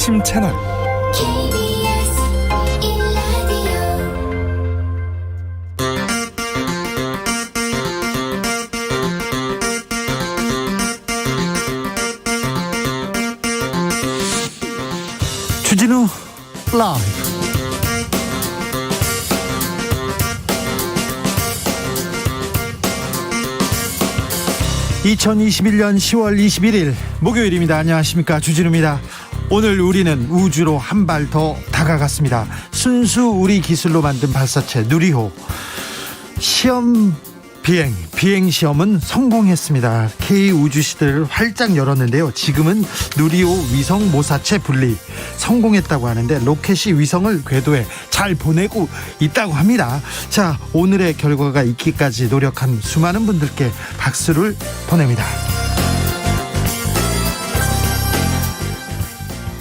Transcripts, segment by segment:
심 채널 KBS 1라디오 주진우 라이브. (2021년 10월 21일) 목요일입니다. 안녕하십니까, 주진우입니다. 오늘 우리는 우주로 한 발 더 다가갔습니다. 순수 우리 기술로 만든 발사체 누리호 비행 시험은 성공했습니다. K 우주 시대를 활짝 열었는데요. 지금은 누리호 위성 모사체 분리 성공했다고 하는데 로켓이 위성을 궤도에 잘 보내고 있다고 합니다. 자, 오늘의 결과가 있기까지 노력한 수많은 분들께 박수를 보냅니다.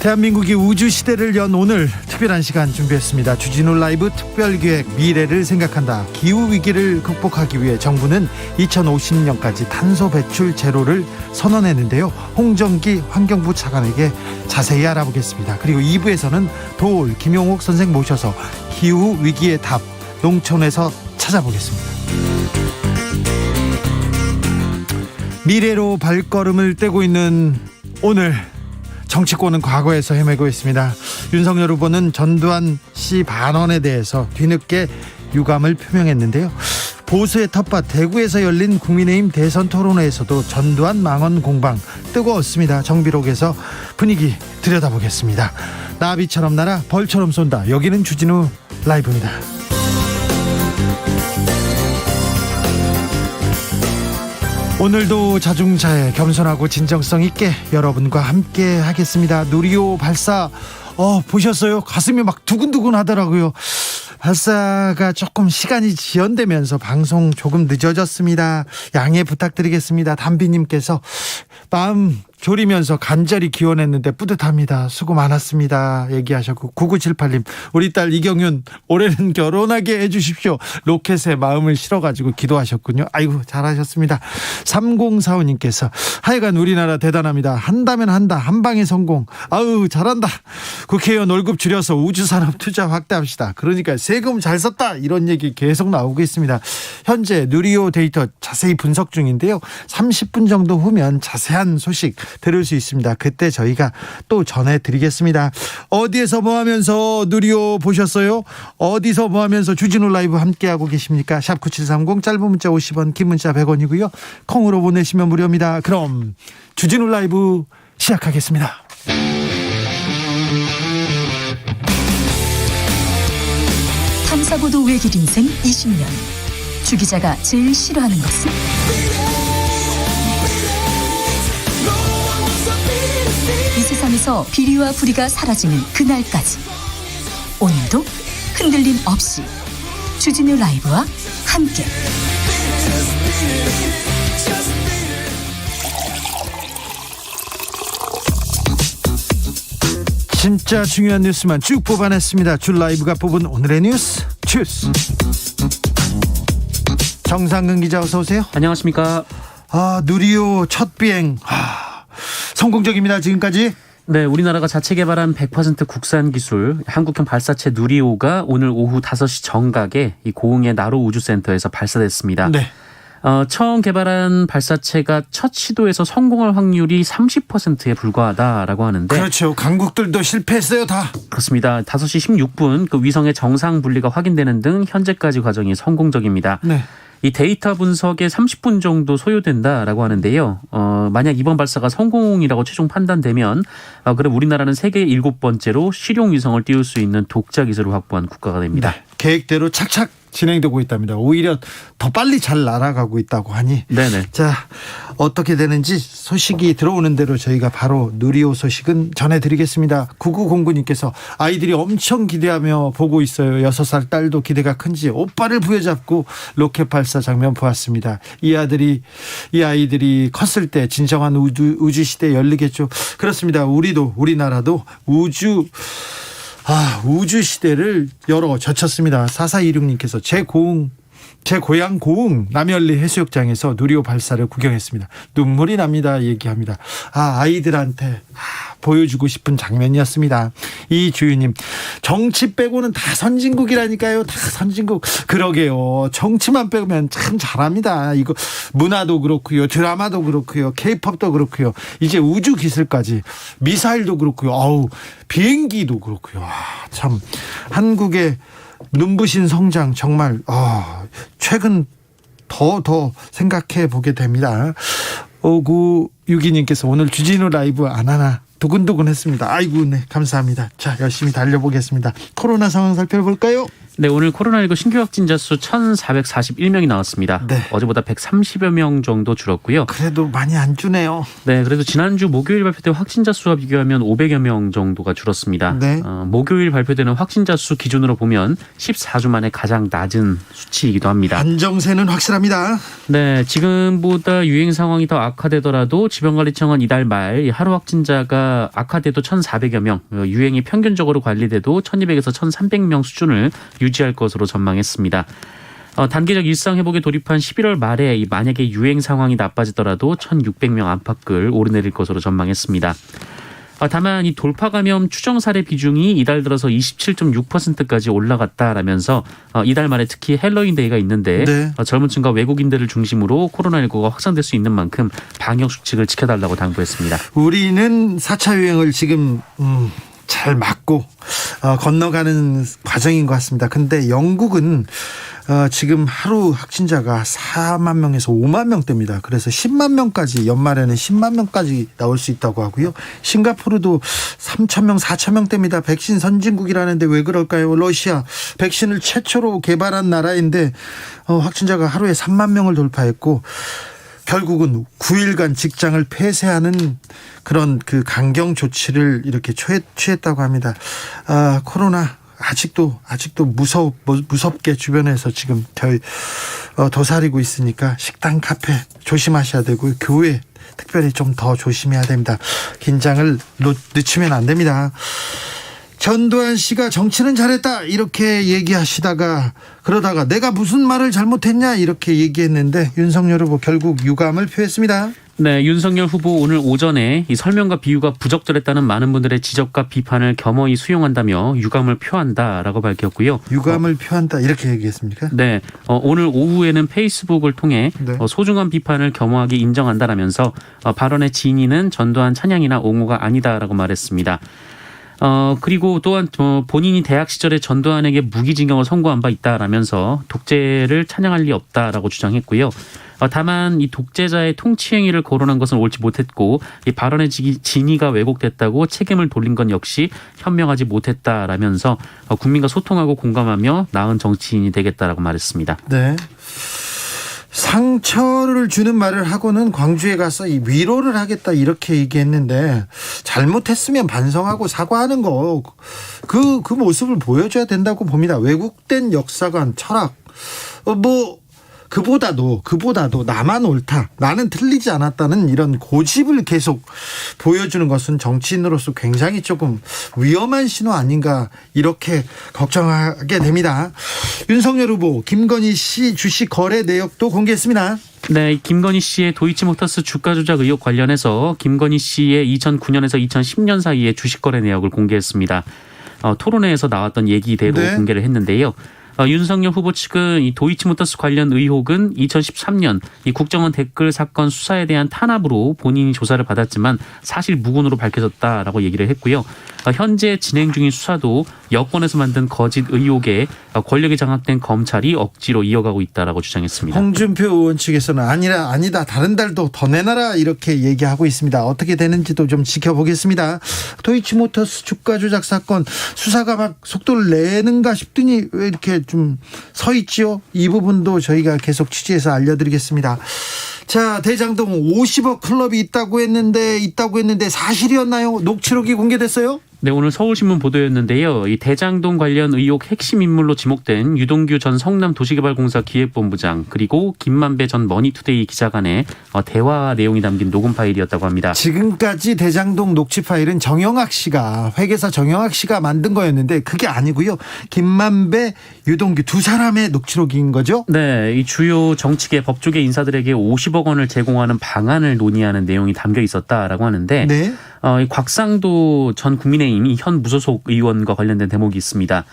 대한민국이 우주시대를 연 오늘 특별한 시간 준비했습니다. 주진우 라이브 특별기획 미래를 생각한다. 기후위기를 극복하기 위해 정부는 2050년까지 탄소 배출 제로를 선언했는데요. 홍정기 환경부 차관에게 자세히 알아보겠습니다. 그리고 2부에서는 도올 김용옥 선생 모셔서 기후위기의 답 농촌에서 찾아보겠습니다. 미래로 발걸음을 떼고 있는 오늘, 정치권은 과거에서 헤매고 있습니다. 윤석열 후보는 전두환 씨 반언에 대해서 뒤늦게 유감을 표명했는데요. 보수의 텃밭 대구에서 열린 국민의힘 대선 토론회에서도 전두환 망언 공방 뜨거웠습니다. 정비록에서 분위기 들여다보겠습니다. 나비처럼 날아 벌처럼 쏜다. 여기는 주진우 라이브입니다. 오늘도 자중자애, 겸손하고 진정성 있게 여러분과 함께 하겠습니다. 누리호 발사 보셨어요? 가슴이 막 두근두근 하더라고요. 발사가 조금 시간이 지연되면서 방송 조금 늦어졌습니다. 양해 부탁드리겠습니다. 담비님께서 마음 졸이면서 간절히 기원했는데 뿌듯합니다. 수고 많았습니다. 얘기하셨고, 9978님, 우리 딸 이경윤 올해는 결혼하게 해주십시오. 로켓에 마음을 실어가지고 기도하셨군요. 아이고, 잘하셨습니다. 3045님께서 하여간 우리나라 대단합니다. 한다면 한다. 한방에 성공. 아우, 잘한다. 국회의원 월급 줄여서 우주산업 투자 확대합시다. 그러니까 세금 잘 썼다, 이런 얘기 계속 나오고 있습니다. 현재 누리호 데이터 자세히 분석 중인데요. 30분 정도 후면 자세한 소식 들을 수 있습니다. 그때 저희가 또 전해드리겠습니다. 어디에서 뭐 하면서 누리호 보셨어요? 어디서 뭐 하면서 주진우 라이브 함께하고 계십니까? 샵 9730, 짧은 문자 50원, 긴 문자 100원이고요. 콩으로 보내시면 무료입니다. 그럼 주진우 라이브 시작하겠습니다. 탐사보도 외길 인생 20년. 주 기자가 제일 싫어하는 것은? 이 세상에서 비리와 부리가 사라지는 그날까지, 오늘도 흔들림 없이 주진우 라이브와 함께 진짜 중요한 뉴스만 쭉 뽑아냈습니다. 주 라이브가 뽑은 오늘의 뉴스 주스. 정상근 기자, 어서 오세요. 안녕하십니까. 누리호 첫 비행 성공적입니다. 지금까지. 네, 우리나라가 자체 개발한 100% 국산 기술 한국형 발사체 누리호가 오늘 오후 5시 정각에 이 고흥의 나로 우주센터에서 발사됐습니다. 네. 처음 개발한 발사체가 첫 시도에서 성공할 확률이 30%에 불과하다라고 하는데, 그렇죠. 강국들도 실패했어요, 다. 그렇습니다. 5시 16분 그 위성의 정상 분리가 확인되는 등 현재까지 과정이 성공적입니다. 네. 이 데이터 분석에 30분 정도 소요된다라고 하는데요. 만약 이번 발사가 성공이라고 최종 판단되면 그럼 우리나라는 세계 7번째로 실용 위성을 띄울 수 있는 독자 기술을 확보한 국가가 됩니다. 네. 계획대로 착착 진행되고 있답니다. 오히려 더 빨리 잘 날아가고 있다고 하니. 네네. 자, 어떻게 되는지 소식이 들어오는 대로 저희가 바로 누리호 소식은 전해드리겠습니다. 9909님께서 아이들이 엄청 기대하며 보고 있어요. 6살 딸도 기대가 큰지 오빠를 부여잡고 로켓 발사 장면 보았습니다. 이 아이들이 컸을 때 진정한 우주 시대 열리겠죠. 그렇습니다. 우리나라도 우주 시대를 열어 젖혔습니다. 4426님께서 제 고향 고흥 남현리 해수욕장에서 누리호 발사를 구경했습니다. 눈물이 납니다. 얘기합니다. 아이들한테 보여주고 싶은 장면이었습니다. 이 주유님, 정치 빼고는 다 선진국이라니까요. 다 선진국. 그러게요. 정치만 빼면 참 잘합니다. 이거 문화도 그렇고요, 드라마도 그렇고요, K-팝도 그렇고요, 이제 우주 기술까지, 미사일도 그렇고요, 비행기도 그렇고요. 참 한국의 눈부신 성장 정말 최근 더 생각해 보게 됩니다. 5962님께서 오늘 주진우 라이브 안 하나 두근두근 했습니다. 아이고, 네, 감사합니다. 자, 열심히 달려보겠습니다. 코로나 상황 살펴볼까요? 네, 오늘 코로나19 신규 확진자 수 1,441명이 나왔습니다. 네. 어제보다 130여 명 정도 줄었고요. 그래도 많이 안 주네요. 네, 그래도 지난주 목요일 발표된 확진자 수와 비교하면 500여 명 정도가 줄었습니다. 네. 목요일 발표되는 확진자 수 기준으로 보면 14주 만에 가장 낮은 수치이기도 합니다. 안정세는 확실합니다. 네, 지금보다 유행 상황이 더 악화되더라도 질병관리청은 이달 말 하루 확진자가 악화돼도 1,400여 명, 유행이 평균적으로 관리돼도 1,200에서 1,300명 수준을 유지할 것으로 전망했습니다. 단계적 일상 회복에 돌입한 11월 말에 만약에 유행 상황이 나빠지더라도 1,600명 안팎을 오르내릴 것으로 전망했습니다. 다만 이 돌파 감염 추정 사례 비중이 이달 들어서 27.6%까지 올라갔다라면서 이달 말에 특히 헬로윈 데이가 있는데 네. 젊은 층과 외국인들을 중심으로 코로나19가 확산될 수 있는 만큼 방역 수칙을 지켜달라고 당부했습니다. 우리는 4차 유행을 지금 잘 막고 건너가는 과정인 것 같습니다. 근데 영국은 지금 하루 확진자가 4만 명에서 5만 명대입니다. 그래서 10만 명까지, 연말에는 10만 명까지 나올 수 있다고 하고요. 싱가포르도 3천 명, 4천 명대입니다. 백신 선진국이라는데 왜 그럴까요? 러시아 백신을 최초로 개발한 나라인데 확진자가 하루에 3만 명을 돌파했고, 결국은 9일간 직장을 폐쇄하는 그런 그 강경 조치를 이렇게 취했다고 합니다. 코로나 아직도 무섭게 주변에서 지금 도사리고 있으니까 식당, 카페 조심하셔야 되고요. 교회 특별히 좀 더 조심해야 됩니다. 긴장을 늦추면 안 됩니다. 전두환 씨가 정치는 잘했다 이렇게 얘기하시다가 그러다가 내가 무슨 말을 잘못했냐 이렇게 얘기했는데 윤석열 후보 결국 유감을 표했습니다. 네, 윤석열 후보 오늘 오전에 이 설명과 비유가 부적절했다는 많은 분들의 지적과 비판을 겸허히 수용한다며 유감을 표한다라고 밝혔고요. 유감을 표한다 이렇게 얘기했습니까? 네, 오늘 오후에는 페이스북을 통해 네. 소중한 비판을 겸허하게 인정한다라면서 발언의 진위는 전두환 찬양이나 옹호가 아니다라고 말했습니다. 그리고 또한 본인이 대학 시절에 전두환에게 무기징역을 선고한 바 있다라면서 독재를 찬양할 리 없다라고 주장했고요. 다만 이 독재자의 통치 행위를 거론한 것은 옳지 못했고 이 발언의 진위가 왜곡됐다고 책임을 돌린 건 역시 현명하지 못했다라면서 국민과 소통하고 공감하며 나은 정치인이 되겠다라고 말했습니다. 네. 상처를 주는 말을 하고는 광주에 가서 이 위로를 하겠다 이렇게 얘기했는데 잘못했으면 반성하고 사과하는 거 그 모습을 보여줘야 된다고 봅니다. 왜곡된 역사관 철학 그보다도 나만 옳다, 나는 틀리지 않았다는 이런 고집을 계속 보여주는 것은 정치인으로서 굉장히 조금 위험한 신호 아닌가 이렇게 걱정하게 됩니다. 윤석열 후보 김건희 씨 주식 거래 내역도 공개했습니다. 네, 김건희 씨의 도이치모터스 주가 조작 의혹 관련해서 김건희 씨의 2009년에서 2010년 사이에 주식 거래 내역을 공개했습니다. 토론회에서 나왔던 얘기대로 네. 공개를 했는데요. 윤석열 후보 측은 이 도이치모터스 관련 의혹은 2013년 이 국정원 댓글 사건 수사에 대한 탄압으로 본인이 조사를 받았지만 사실 무근으로 밝혀졌다라고 얘기를 했고요. 현재 진행 중인 수사도 여권에서 만든 거짓 의혹에 권력이 장악된 검찰이 억지로 이어가고 있다라고 주장했습니다. 홍준표 의원 측에서는 아니다 다른 달도 더 내놔라 이렇게 얘기하고 있습니다. 어떻게 되는지도 좀 지켜보겠습니다. 도이치모터스 주가 조작 사건 수사가 막 속도를 내는가 싶더니 왜 이렇게 좀 서 있지요? 이 부분도 저희가 계속 취재해서 알려드리겠습니다. 자, 대장동 50억 클럽이 있다고 했는데 사실이었나요? 녹취록이 공개됐어요? 네, 오늘 서울신문 보도였는데요. 이 대장동 관련 의혹 핵심 인물로 지목된 유동규 전 성남도시개발공사 기획본부장 그리고 김만배 전 머니투데이 기자 간의 대화 내용이 담긴 녹음 파일이었다고 합니다. 지금까지 대장동 녹취 파일은 회계사 정영학 씨가 만든 거였는데 그게 아니고요. 김만배, 유동규 두 사람의 녹취록인 거죠? 네, 이 주요 정치계 법조계 인사들에게 50억 원을 제공하는 방안을 논의하는 내용이 담겨 있었다라고 하는데 네. 이 곽상도 전 국민의힘 현 무소속 의원과 관련된 대목이 있습니다.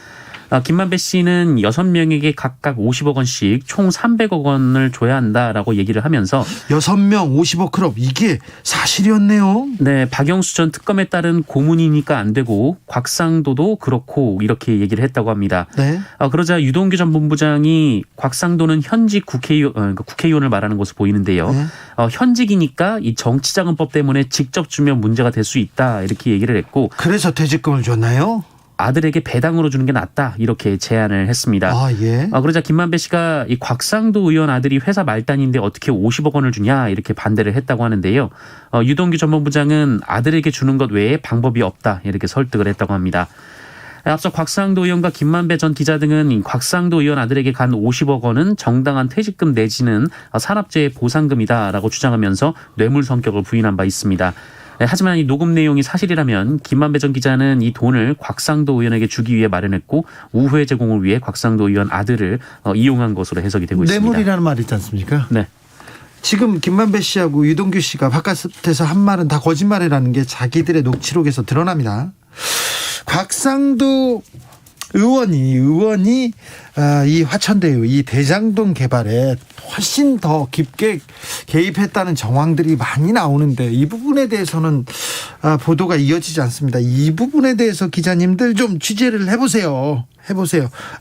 김만배 씨는 6명에게 각각 50억 원씩 총 300억 원을 줘야 한다라고 얘기를 하면서 6명 50억 클럽 이게 사실이었네요. 네, 박영수 전 특검에 따른 고문이니까 안 되고 곽상도도 그렇고 이렇게 얘기를 했다고 합니다. 네. 그러자 유동규 전 본부장이 곽상도는 현직 국회의원을 말하는 것으로 보이는데요. 네. 현직이니까 이 정치자금법 때문에 직접 주면 문제가 될 수 있다 이렇게 얘기를 했고 그래서 퇴직금을 줬나요? 아들에게 배당으로 주는 게 낫다 이렇게 제안을 했습니다. 아, 예. 그러자 김만배 씨가 이 곽상도 의원 아들이 회사 말단인데 어떻게 50억 원을 주냐 이렇게 반대를 했다고 하는데요. 유동규 전 본부장은 아들에게 주는 것 외에 방법이 없다 이렇게 설득을 했다고 합니다. 앞서 곽상도 의원과 김만배 전 기자 등은 곽상도 의원 아들에게 간 50억 원은 정당한 퇴직금 내지는 산업재해 보상금이다라고 주장하면서 뇌물 성격을 부인한 바 있습니다. 하지만 이 녹음 내용이 사실이라면 김만배 전 기자는 이 돈을 곽상도 의원에게 주기 위해 마련했고 우회 제공을 위해 곽상도 의원 아들을 이용한 것으로 해석이 되고 있습니다. 뇌물이라는 말이 있지 않습니까? 네. 지금 김만배 씨하고 유동규 씨가 바깥에서 한 말은 다 거짓말이라는 게 자기들의 녹취록에서 드러납니다. 곽상도 의원이 이 화천대유 이 대장동 개발에 훨씬 더 깊게 개입했다는 정황들이 많이 나오는데 이 부분에 대해서는 보도가 이어지지 않습니다. 이 부분에 대해서 기자님들 좀 취재를 해보세요.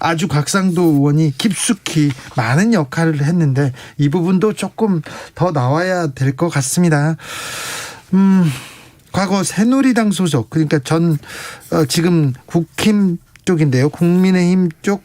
아주 곽상도 의원이 깊숙이 많은 역할을 했는데 이 부분도 조금 더 나와야 될 것 같습니다. 과거 새누리당 소속 그러니까 지금 국힘 쪽인데요. 국민의힘 쪽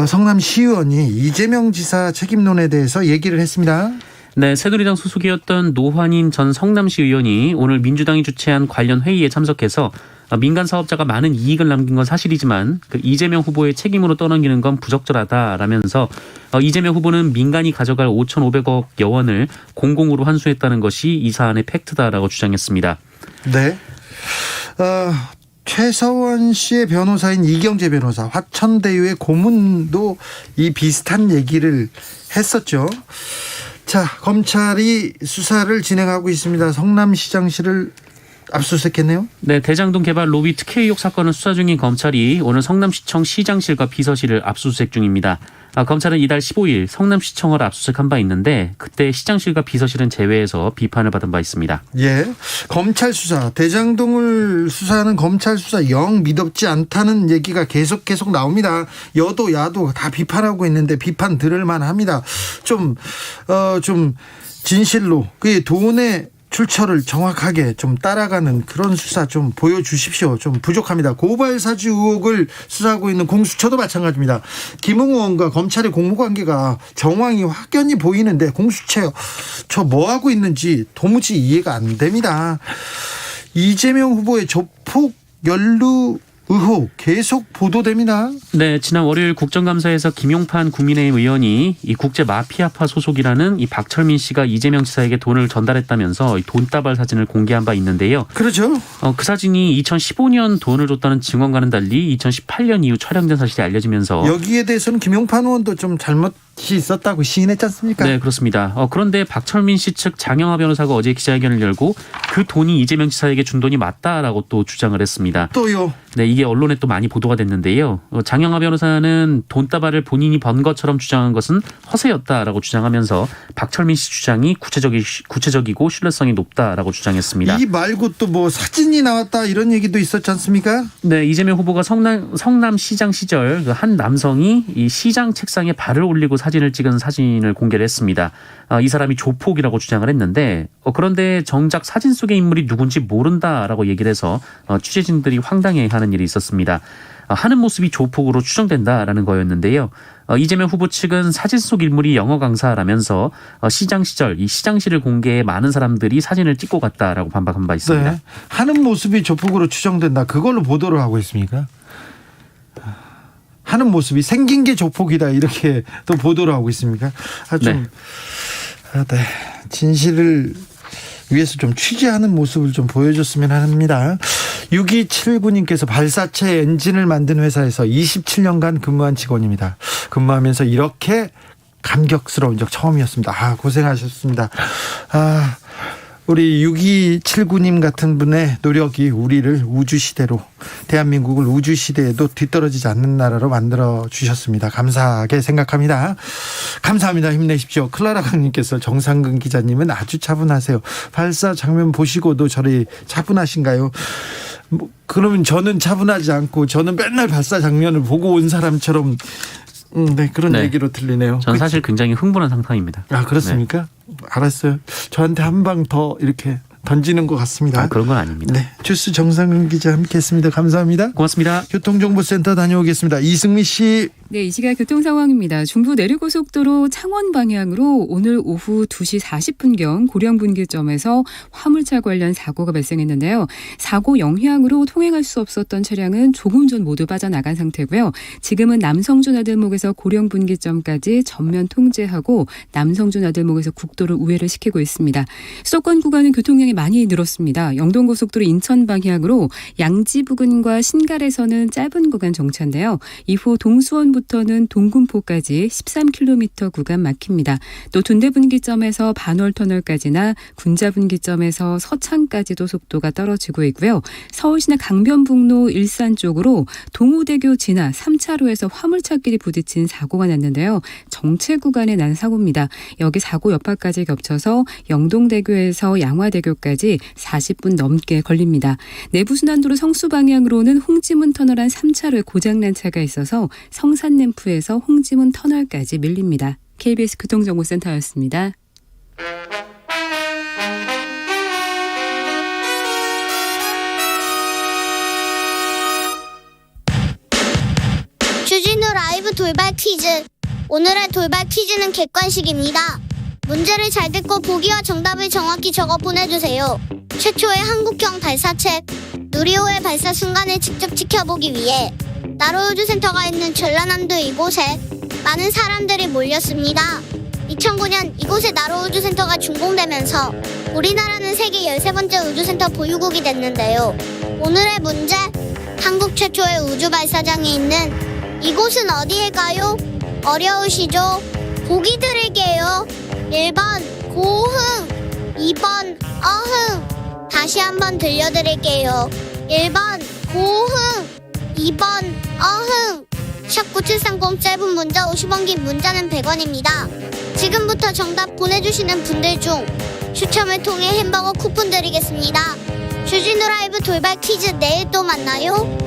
성남시의원이 이재명 지사 책임론에 대해서 얘기를 했습니다. 네, 새누리당 소속이었던 노환인 전 성남시 의원이 오늘 민주당이 주최한 관련 회의에 참석해서 민간 사업자가 많은 이익을 남긴 건 사실이지만 그 이재명 후보의 책임으로 떠넘기는 건 부적절하다라면서 이재명 후보는 민간이 가져갈 5,500억 원을 공공으로 환수했다는 것이 이 사안의 팩트다라고 주장했습니다. 네. 최서원 씨의 변호사인 이경재 변호사 화천대유의 고문도 이 비슷한 얘기를 했었죠. 자, 검찰이 수사를 진행하고 있습니다. 성남시장실을 압수수색했네요. 네, 대장동 개발 로비 특혜 의혹 사건을 수사 중인 검찰이 오늘 성남시청 시장실과 비서실을 압수수색 중입니다. 검찰은 이달 15일 성남시청을 압수수색한 바 있는데 그때 시장실과 비서실은 제외해서 비판을 받은 바 있습니다. 예, 검찰 수사 대장동을 수사하는 검찰 수사 영 믿었지 않다는 얘기가 계속 나옵니다. 여도 야도 다 비판하고 있는데 비판 들을 만합니다. 좀 진실로 그 돈의 출처를 정확하게 좀 따라가는 그런 수사 좀 보여주십시오. 좀 부족합니다. 고발 사주 의혹을 수사하고 있는 공수처도 마찬가지입니다. 김웅 의원과 검찰의 공무관계가 정황이 확연히 보이는데 공수처 저 뭐하고 있는지 도무지 이해가 안 됩니다. 이재명 후보의 조폭 연루 의혹 계속 보도됩니다. 네, 지난 월요일 국정감사에서 김용판 국민의힘 의원이 이 국제 마피아파 소속이라는 이 박철민 씨가 이재명 지사에게 돈을 전달했다면서 이 돈다발 사진을 공개한 바 있는데요. 그렇죠. 그 사진이 2015년 돈을 줬다는 증언과는 달리 2018년 이후 촬영된 사실이 알려지면서 여기에 대해서는 김용판 의원도 좀 잘못이 있었다고 시인했지 않습니까? 네, 그렇습니다. 그런데 박철민 씨 측 장영하 변호사가 어제 기자회견을 열고 그 돈이 이재명 지사에게 준 돈이 맞다라고 또 주장을 했습니다. 또요. 네, 이게 언론에 또 많이 보도가 됐는데요. 장영하 변호사는 돈다발을 본인이 번 것처럼 주장한 것은 허세였다라고 주장하면서 박철민 씨 주장이 구체적이고 신뢰성이 높다라고 주장했습니다. 이 말고 또 뭐 사진이 나왔다 이런 얘기도 있었지 않습니까? 네, 이재명 후보가 성남시장 시절 그 한 남성이 이 시장 책상에 발을 올리고 사진을 찍은 사진을 공개를 했습니다. 이 사람이 조폭이라고 주장을 했는데 그런데 정작 사진 속의 인물이 누군지 모른다라고 얘기를 해서 취재진들이 황당해하는 일이 있었습니다. 하는 모습이 조폭으로 추정된다라는 거였는데요. 이재명 후보 측은 사진 속 인물이 영어 강사라면서 시장 시절 이 시장실을 공개해 많은 사람들이 사진을 찍고 갔다라고 반박한 바 있습니다. 네. 하는 모습이 조폭으로 추정된다. 그걸로 보도를 하고 있습니까? 하는 모습이 생긴 게 조폭이다 이렇게 또 보도를 하고 있습니까? 네. 진실을 위해서 좀 취재하는 모습을 좀 보여줬으면 합니다. 6279님께서 발사체 엔진을 만든 회사에서 27년간 근무한 직원입니다. 근무하면서 이렇게 감격스러운 적 처음이었습니다. 고생하셨습니다. 우리 6279님 같은 분의 노력이 우리를 우주시대로, 대한민국을 우주시대에도 뒤떨어지지 않는 나라로 만들어 주셨습니다. 감사하게 생각합니다. 감사합니다. 힘내십시오. 클라라 강님께서 정상근 기자님은 아주 차분하세요. 발사 장면 보시고도 저리 차분하신가요? 그러면 저는 차분하지 않고 저는 맨날 발사 장면을 보고 온 사람처럼 네, 그런 네. 얘기로 들리네요. 저는 사실 굉장히 흥분한 상황입니다. 아, 그렇습니까? 알았어요. 저한테 한 방 더 이렇게 던지는 것 같습니다. 그런 건 아닙니다. 네, 주스 정상근 기자 함께했습니다. 감사합니다. 고맙습니다. 교통정보센터 다녀오겠습니다. 이승미 씨. 네, 이 시각 교통 상황입니다. 중부 내륙고속도로 창원 방향으로 오늘 오후 2시 40분경 고령분기점에서 화물차 관련 사고가 발생했는데요. 사고 영향으로 통행할 수 없었던 차량은 조금 전 모두 빠져나간 상태고요. 지금은 남성준 아들목에서 고령분기점까지 전면 통제하고 남성준 아들목에서 국도를 우회를 시키고 있습니다. 수도권 구간은 교통량이 많이 늘었습니다. 영동고속도로 인천 방향으로 양지 부근과 신갈에서는 짧은 구간 정차인데요. 이후 동수원부터는 동군포까지 13km 구간 막힙니다. 또 둔대분기점에서 반월터널까지나 군자분기점에서 서창까지도 속도가 떨어지고 있고요. 서울시내 강변북로 일산 쪽으로 동호대교 지나 3차로에서 화물차끼리 부딪힌 사고가 났는데요. 정체 구간에 난 사고입니다. 여기 사고 여파까지 겹쳐서 영동대교에서 양화대교까지 40분 넘게 걸립니다. 내부순환도로 성수 방향으로는 홍지문 터널 안 3차로에 고장난 차가 있어서 성산램프에서 홍지문 터널까지 밀립니다. KBS 교통정보센터였습니다. 주진우 라이브 돌발 퀴즈. 오늘의 돌발 퀴즈는 객관식입니다. 문제를 잘 듣고 보기와 정답을 정확히 적어 보내주세요. 최초의 한국형 발사체 누리호의 발사 순간을 직접 지켜보기 위해 나로우주센터가 있는 전라남도 이곳에 많은 사람들이 몰렸습니다. 2009년 이곳에 나로우주센터가 준공되면서 우리나라는 세계 13번째 우주센터 보유국이 됐는데요. 오늘의 문제, 한국 최초의 우주발사장이 있는 이곳은 어디일까요? 어려우시죠? 보기 드릴게요. 1번 고흥, 2번 어흥. 다시 한번 들려드릴게요. 1번 고흥, 2번 어흥. 샵9730 짧은 문자 50원, 긴 문자는 100원입니다. 지금부터 정답 보내주시는 분들 중 추첨을 통해 햄버거 쿠폰 드리겠습니다. 주진우 라이브 돌발 퀴즈 내일 또 만나요.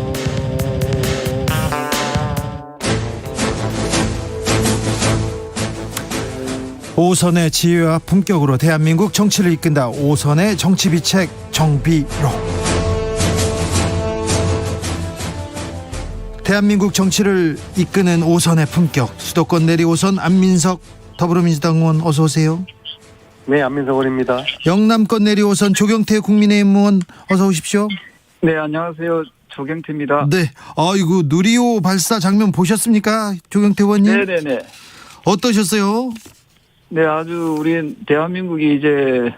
오선의 지혜와 품격으로 대한민국 정치를 이끈다. 오선의 정치비책 정비로. 대한민국 정치를 이끄는 오선의 품격, 수도권 내리오선 안민석 더불어민주당 의원 어서 오세요. 네, 안민석 의원입니다. 영남권 내리오선 조경태 국민의힘 의원 어서 오십시오. 네, 안녕하세요. 조경태입니다. 네, 아이고 누리호 발사 장면 보셨습니까, 조경태 의원님? 네네네. 어떠셨어요? 네, 아주 우리 대한민국이 이제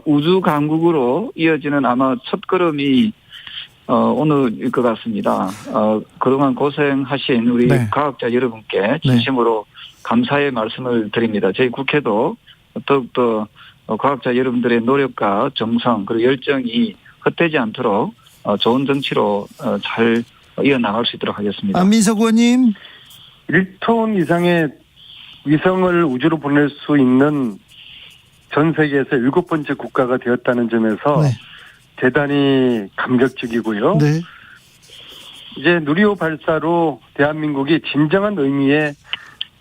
우주 강국으로 이어지는 아마 첫 걸음이 오늘일 것 같습니다. 그동안 고생하신 우리 네. 과학자 여러분께 진심으로 감사의 말씀을 드립니다. 저희 국회도 더욱더 과학자 여러분들의 노력과 정성 그리고 열정이 헛되지 않도록 좋은 정치로 잘 이어나갈 수 있도록 하겠습니다. 안민석 의원님. 1톤 이상의 위성을 우주로 보낼 수 있는 전 세계에서 7번째 국가가 되었다는 점에서 네. 대단히 감격적이고요. 네. 이제 누리호 발사로 대한민국이 진정한 의미의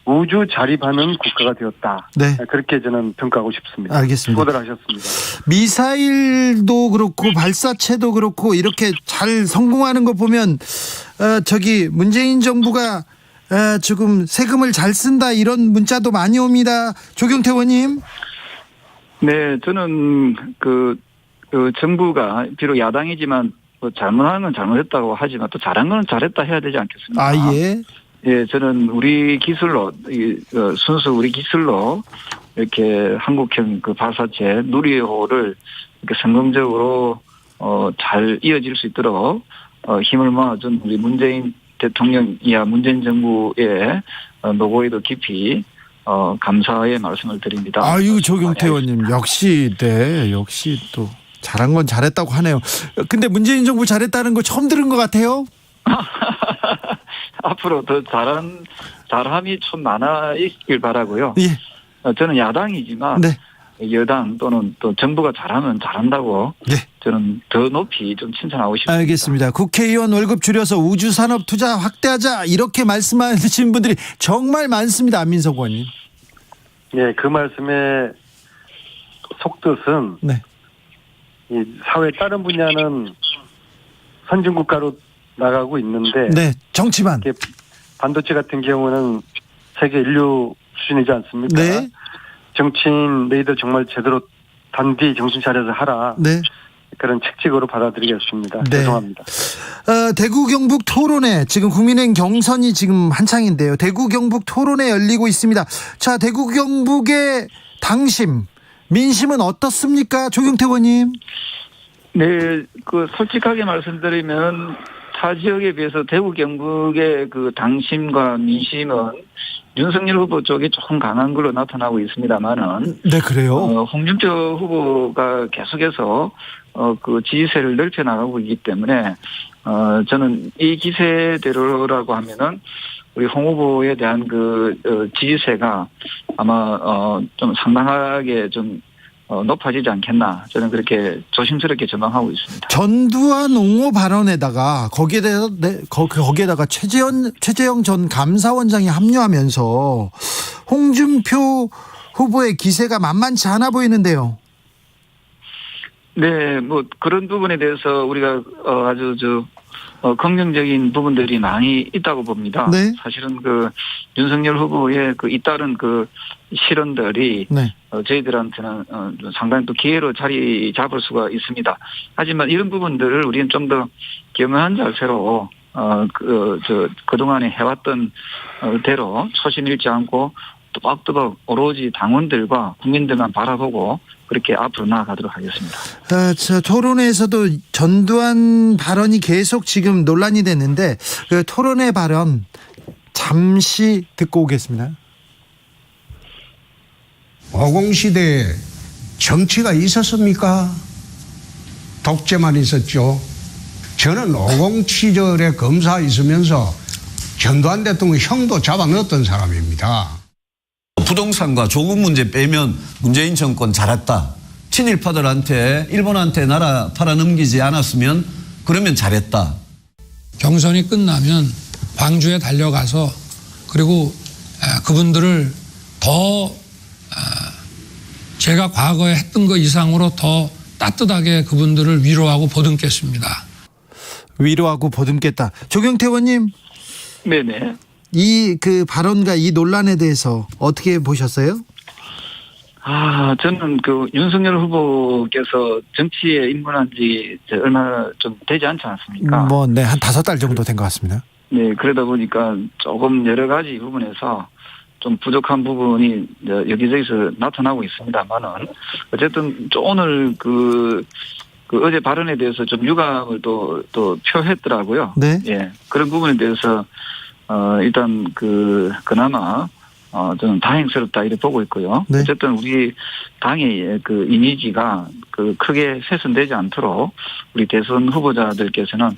우주 자립하는 국가가 되었다. 네. 그렇게 저는 평가하고 싶습니다. 알겠습니다. 수고들 하셨습니다. 미사일도 그렇고 발사체도 그렇고 이렇게 잘 성공하는 거 보면 저기 문재인 정부가 지금 세금을 잘 쓴다 이런 문자도 많이 옵니다. 조경태 의원님. 네, 저는 그 정부가 비록 야당이지만 뭐 잘못한 건 잘못했다고 하지만 또 잘한 건 잘했다 해야 되지 않겠습니까? 아, 예. 예, 저는 우리 기술로 순수 우리 기술로 이렇게 한국형 그 발사체 누리호를 이렇게 성공적으로 잘 이어질 수 있도록 힘을 모아준 우리 문재인 대통령 이하 문재인 정부의 노고에도 깊이 감사의 말씀을 드립니다. 아유, 조경태 의원님 역시 역시 또 잘한 건 잘했다고 하네요. 근데 문재인 정부 잘했다는 거 처음 들은 것 같아요. 앞으로 더 잘함이 좀 많아 있길 바라고요. 예. 저는 야당이지만 네. 여당 또는 또 정부가 잘하면 잘한다고 네. 저는 더 높이 좀 칭찬하고 싶습니다. 알겠습니다. 국회의원 월급 줄여서 우주산업 투자 확대하자 이렇게 말씀하시는 분들이 정말 많습니다. 안민석 의원님. 예, 그 말씀의 속뜻은 네. 이 사회 다른 분야는 선진국가로 나가고 있는데 네. 정치만. 이렇게 반도체 같은 경우는 세계 인류 수준이지 않습니까? 네. 정치인들도 정말 제대로 단디 정신 차려서 하라. 네. 그런 책찍으로 받아들이겠습니다. 네. 죄송합니다. 대구 경북 토론회 지금 국민의힘 경선이 지금 한창인데요. 대구 경북 토론회 열리고 있습니다. 자, 대구 경북의 당심, 민심은 어떻습니까, 조경태 의원님? 네, 솔직하게 말씀드리면 타 지역에 비해서 대구 경북의 당심과 민심은 윤석열 후보 쪽이 조금 강한 걸로 나타나고 있습니다만은. 네, 그래요. 홍준표 후보가 계속해서 지지세를 넓혀 나가고 있기 때문에 저는 이 기세대로라고 하면은 우리 홍 후보에 대한 지지세가 아마 좀 상당하게 좀 높아지지 않겠나, 저는 그렇게 조심스럽게 전망하고 있습니다. 전두환 옹호 발언에다가 거기에다가 최재형 전 감사원장이 합류하면서 홍준표 후보의 기세가 만만치 않아 보이는데요. 네, 그런 부분에 대해서 우리가 아주 긍정적인 부분들이 많이 있다고 봅니다. 네. 사실은 윤석열 후보의 잇따른 실언들이 네. 저희들한테는 상당히 또 기회로 자리 잡을 수가 있습니다. 하지만 이런 부분들을 우리는 좀 더 겸허한 자세로 그동안에 해왔던 대로 초심 잃지 않고 또박또박 오로지 당원들과 국민들만 바라보고 그렇게 앞으로 나아가도록 하겠습니다. 토론회에서도 전두환 발언이 계속 지금 논란이 됐는데 그 토론회 발언 잠시 듣고 오겠습니다. 어공시대에 정치가 있었습니까? 독재만 있었죠. 저는 어공 시절에 검사 있으면서 전두환 대통령 형도 잡아 넣었던 사람입니다. 부동산과 조국 문제 빼면 문재인 정권 잘했다. 친일파들한테 일본한테 나라 팔아넘기지 않았으면 그러면 잘했다. 경선이 끝나면 광주에 달려가서 그리고 그분들을 더 제가 과거에 했던 것 이상으로 더 따뜻하게 그분들을 위로하고 보듬겠습니다. 위로하고 보듬겠다. 조경태 의원님. 네네. 이 발언과 이 논란에 대해서 어떻게 보셨어요? 저는 윤석열 후보께서 정치에 입문한 지 얼마 좀 되지 않지 않습니까? 한 5달 정도 된 것 같습니다. 네, 그러다 보니까 조금 여러 가지 부분에서 좀 부족한 부분이 여기저기서 나타나고 있습니다만은 어쨌든 오늘 어제 발언에 대해서 좀 유감을 또 표했더라고요. 네. 예, 그런 부분에 대해서 일단 그나마 저는 다행스럽다 이렇게 보고 있고요. 네. 어쨌든 우리 당의 이미지가 크게 훼손되지 않도록 우리 대선 후보자들께서는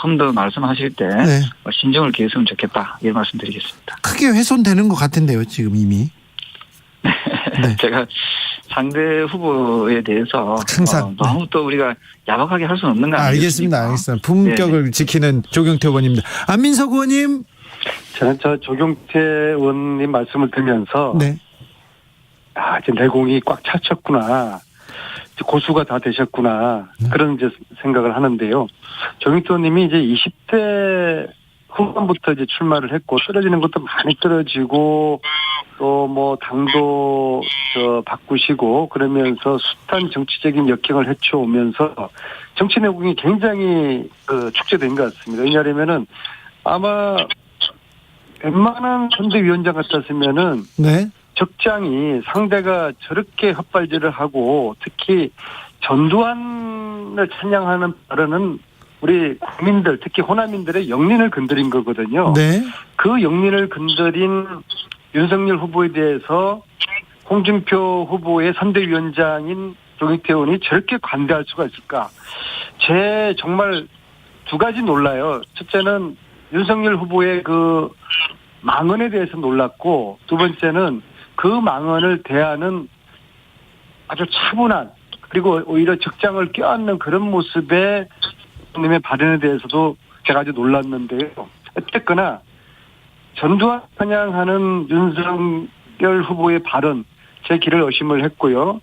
좀 더 말씀하실 때 네. 신중을 기했으면 좋겠다 이런 말씀드리겠습니다. 크게 훼손되는 것 같은데요, 지금 이미. 네. 제가 상대 후보에 대해서 항상 너무 또 우리가 야박하게 할 수는 없는 거 아니겠습니까? 알겠습니다. 품격을 네. 지키는 조경태 의원입니다. 안민석 의원님. 저는 조경태 의원님 말씀을 들으면서 네. 이제 내공이 꽉 찼었구나. 고수가 다 되셨구나. 그런 이제 생각을 하는데요. 조경태 의원님이 이제 20대 후반부터 이제 출마를 했고 떨어지는 것도 많이 떨어지고 또 당도 바꾸시고 그러면서 숱한 정치적인 역경을 헤쳐오면서 정치 내공이 굉장히 축제된 것 같습니다. 왜냐하면은 아마 웬만한 선대위원장 같았으면은 네. 적장이 상대가 저렇게 헛발질을 하고 특히 전두환을 찬양하는 발언은 우리 국민들 특히 호남인들의 영린을 건드린 거거든요. 네. 그 영린을 건드린 윤석열 후보에 대해서 홍준표 후보의 선대위원장인 조경태 의원이 저렇게 관대할 수가 있을까? 정말 두 가지 놀라요. 첫째는 윤석열 후보의 그 망언에 대해서 놀랐고, 두 번째는 그 망언을 대하는 아주 차분한, 그리고 오히려 적장을 껴안는 그런 모습의 님의 발언에 대해서도 제가 아주 놀랐는데요. 어쨌거나 전두환 찬양하는 윤석열 후보의 발언, 제 귀를 의심을 했고요.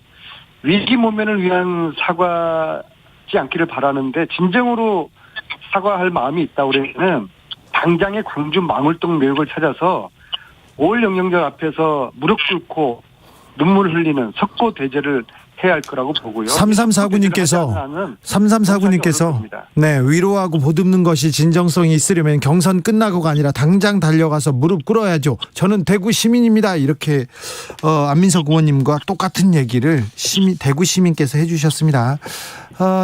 위기 모면을 위한 사과지 않기를 바라는데, 진정으로 사과할 마음이 있다고 그러면 당장의 광주 망월동 내역을 찾아서 5월 영령전 앞에서 무릎 꿇고 눈물 흘리는 석고대죄를 해야 할 거라고 보고요. 3349님께서 네, 위로하고 보듬는 것이 진정성이 있으려면 경선 끝나고가 아니라 당장 달려가서 무릎 꿇어야죠. 저는 대구 시민입니다. 이렇게 안민석 의원님과 똑같은 얘기를 대구 시민께서 해주셨습니다.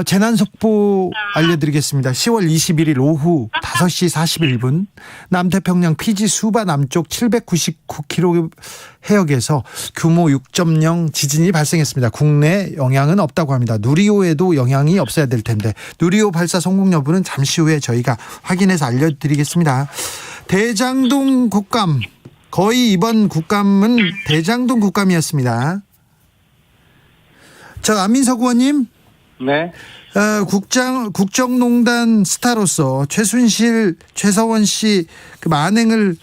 재난 속보 알려드리겠습니다. 10월 21일 오후 5시 41분 남태평양 피지 수바 남쪽 799km 해역에서 규모 6.0 지진이 발생했습니다. 국내 영향은 없다고 합니다. 누리호에도 영향이 없어야 될 텐데 누리호 발사 성공 여부는 잠시 후에 저희가 확인해서 알려드리겠습니다. 대장동 국감, 거의 이번 국감은 대장동 국감이었습니다. 안민석 의원님. 네. 국정농단 스타로서 최순실, 최서원 씨 그 만행을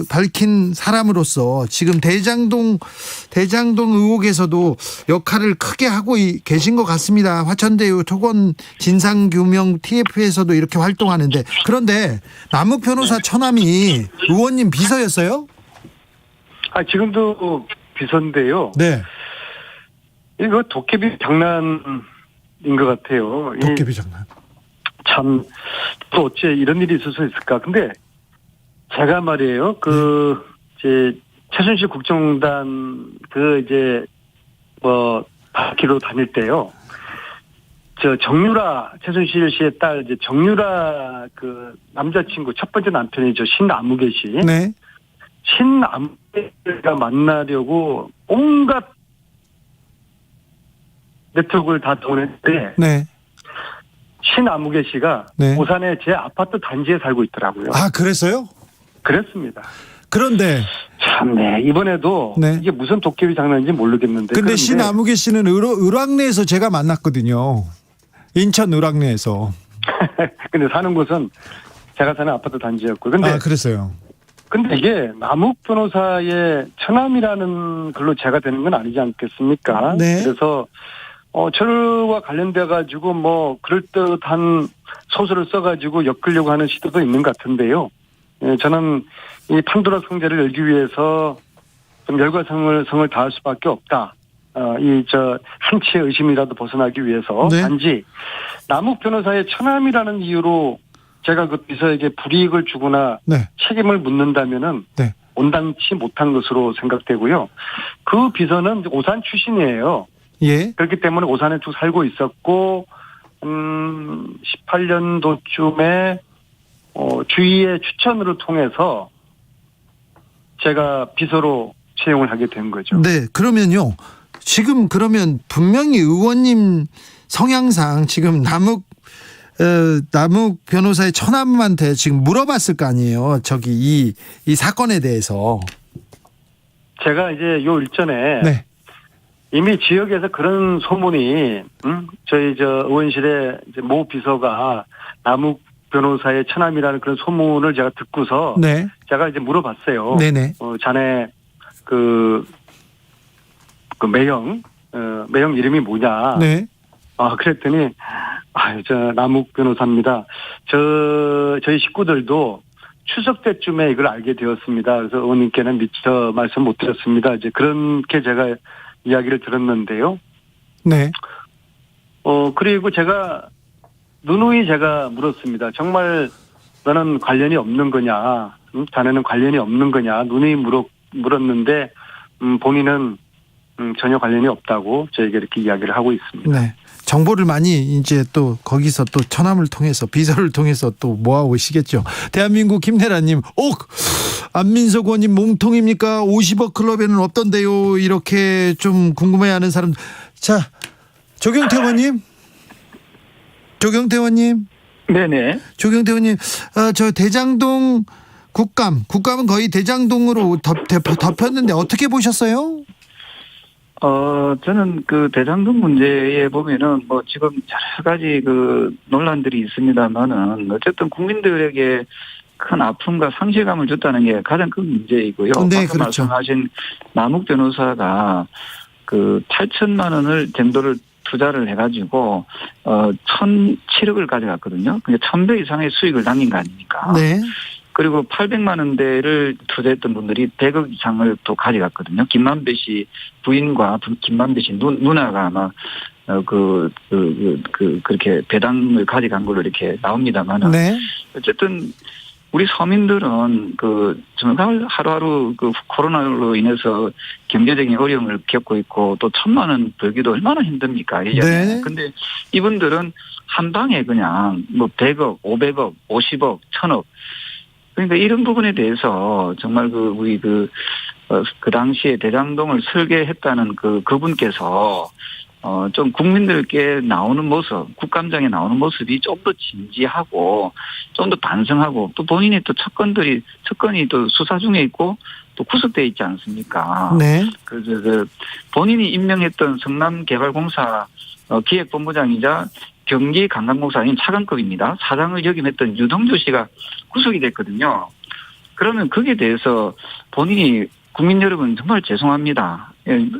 밝힌 사람으로서 지금 대장동 의혹에서도 역할을 크게 하고 계신 것 같습니다. 화천대유 토건 진상규명 TF에서도 이렇게 활동하는데, 그런데 남욱 변호사 처남이 의원님 비서였어요? 지금도 비서인데요. 네. 이거 도깨비 장난인 것 같아요. 도깨비 장난. 참, 또 어째 이런 일이 있을 수 있을까. 근데 제가 말이에요. 최순실 국정농단 바퀴로 다닐 때요. 최순실 씨의 딸 정유라 남자친구 첫 번째 남편이죠. 신아무개 씨. 네. 신아무개가 만나려고 온갖 네트워크를 다 동원했는데, 네. 신아무개 씨가 네. 오산에 제 아파트 단지에 살고 있더라고요. 그랬어요? 그랬습니다. 그런데 이번에도 네. 이게 무슨 도깨비 장난인지 모르겠는데. 근데 신아무개 씨는 을왕리에서 제가 만났거든요. 인천 을왕리에서. 근데 사는 곳은 제가 사는 아파트 단지였고. 근데 그랬어요. 근데 이게 남욱 변호사의 처남이라는 걸로 제가 되는 건 아니지 않겠습니까? 네. 그래서 저와 관련돼 가지고 그럴듯한 소설을 써가지고 엮으려고 하는 시도도 있는 것 같은데요. 저는 이 판도라 상자를 열기 위해서 좀 열과성을 다할 수밖에 없다. 한치의 의심이라도 벗어나기 위해서. 네. 단지 남욱 변호사의 처남이라는 이유로 제가 그 비서에게 불이익을 주거나 네. 책임을 묻는다면은 네. 온당치 못한 것으로 생각되고요. 그 비서는 오산 출신이에요. 예. 그렇기 때문에 오산에 쭉 살고 있었고, 18년도쯤에 주위의 추천으로 통해서 제가 비서로 채용을 하게 된 거죠. 네, 그러면요. 지금 그러면 분명히 의원님 성향상 지금 남욱 변호사의 처남한테 지금 물어봤을 거 아니에요. 이 사건에 대해서. 제가 이제 요 일전에 네. 이미 지역에서 그런 소문이 저희 의원실의 모 비서가 남욱 변호사의 처남이라는 그런 소문을 제가 듣고서 네. 제가 이제 물어봤어요. 네네. 자네 매형 이름이 뭐냐? 네. 그랬더니 남욱 변호사입니다. 저희 식구들도 추석 때쯤에 이걸 알게 되었습니다. 그래서 의원님께는 미처 말씀 못 드렸습니다. 이제 그렇게 제가 이야기를 들었는데요. 네. 그리고 제가 누누이 물었습니다. 정말 너는 관련이 없는 거냐? 자네는 관련이 없는 거냐? 누누이 물었는데 본인은 전혀 관련이 없다고 저에게 이렇게 이야기를 하고 있습니다. 네. 정보를 많이 이제 또 거기서 또 처남을 통해서 비서를 통해서 또 모아오시겠죠. 대한민국 김내라님, 안민석 의원님 몸통입니까? 50억 클럽에는 없던데요. 이렇게 좀 궁금해하는 사람. 자, 조경태 의원님. 네네. 조경태 의원님, 저 대장동 국감은 거의 대장동으로 덮였는데 어떻게 보셨어요? 저는 그 대장동 문제에 보면은 뭐 지금 여러 가지 그 논란들이 있습니다만은 어쨌든 국민들에게 큰 아픔과 상실감을 줬다는 게 가장 큰 문제이고요. 네, 아까 그렇죠. 말씀하신 남욱 변호사가 그 8천만 원을 정도를 투자를 해가지고 1,007억을 가져갔거든요. 그러니까 1,000배 이상의 수익을 남긴 거 아닙니까? 네. 그리고 800만 원대를 투자했던 분들이 100억 이상을 또 가져갔거든요. 김만배 씨 부인과 김만배 씨 누나가 아마 그렇게 배당을 가져간 걸로 이렇게 나옵니다만은. 네. 어쨌든 우리 서민들은 정말 하루하루 코로나로 인해서 경제적인 어려움을 겪고 있고 또 1,000만 원 벌기도 얼마나 힘듭니까? 예전에. 네. 근데 이분들은 한 방에 그냥 100억, 500억, 50억, 1,000억. 그러니까 이런 부분에 대해서 정말 우리 그 당시에 대장동을 설계했다는 그분께서 좀 국민들께 나오는 모습, 국감장에 나오는 모습이 좀 더 진지하고 좀 더 반성하고 또 본인의 또 특권이 또 수사 중에 있고 또 구속돼 있지 않습니까? 네. 본인이 임명했던 성남개발공사 기획본부장이자 경기관광공사인 차관급입니다. 사장을 역임했던 유동주 씨가 구속이 됐거든요. 그러면 거기에 대해서 본인이 국민 여러분 정말 죄송합니다.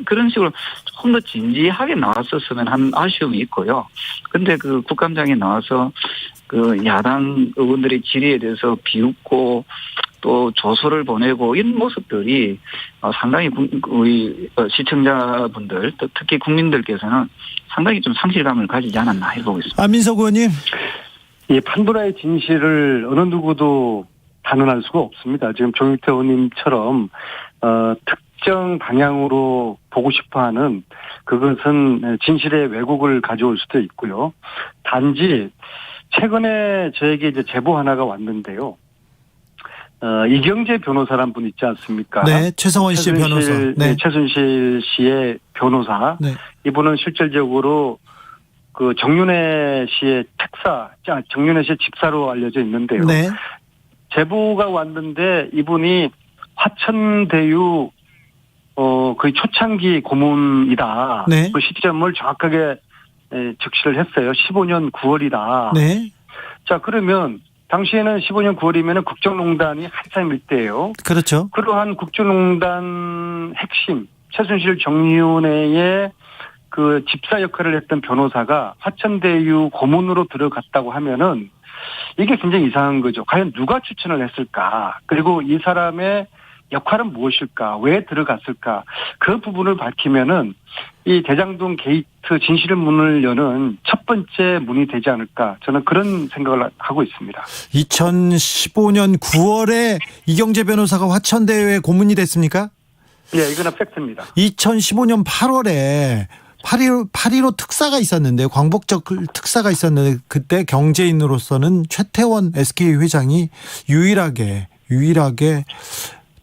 그런 식으로 조금 더 진지하게 나왔었으면 하는 아쉬움이 있고요. 근데 그 국감장에 나와서 그 야당 의원들의 질의에 대해서 비웃고 또 조서를 보내고 이런 모습들이 상당히 우리 시청자분들 특히 국민들께서는 상당히 좀 상실감을 가지지 않았나 해보고 있습니다. 안민석 의원님. 이 판도라의 진실을 어느 누구도 단언할 수가 없습니다. 지금 조경태 의원님처럼 특정 방향으로 보고 싶어하는 그것은 진실의 왜곡을 가져올 수도 있고요. 단지 최근에 저에게 이제 제보 하나가 왔는데요. 이경재 변호사란 분 있지 않습니까? 네, 최성원 씨의 변호사. 네, 최순실 씨의 변호사. 네. 이분은 실질적으로 그 정윤회 씨의 정윤회 씨의 집사로 알려져 있는데요. 네. 제보가 왔는데 이분이 화천대유 거의 초창기 고문이다. 네. 그 시점을 정확하게 적시를 했어요. 15년 9월이다. 네. 자, 그러면 당시에는 15년 9월이면 국정농단이 한참일 때예요. 그렇죠. 그러한 국정농단 핵심 최순실 정윤회의 그 집사 역할을 했던 변호사가 화천대유 고문으로 들어갔다고 하면은 이게 굉장히 이상한 거죠. 과연 누가 추천을 했을까? 그리고 이 사람의 역할은 무엇일까? 왜 들어갔을까? 그 부분을 밝히면은 이 대장동 게이트 진실의 문을 여는 첫 번째 문이 되지 않을까? 저는 그런 생각을 하고 있습니다. 2015년 9월에 이경재 변호사가 화천대유에 고문이 됐습니까? 예, 이거는 팩트입니다. 2015년 8월에 8.15 특사가 있었는데 광복절 특사가 있었는데 그때 경제인으로서는 최태원 SK 회장이 유일하게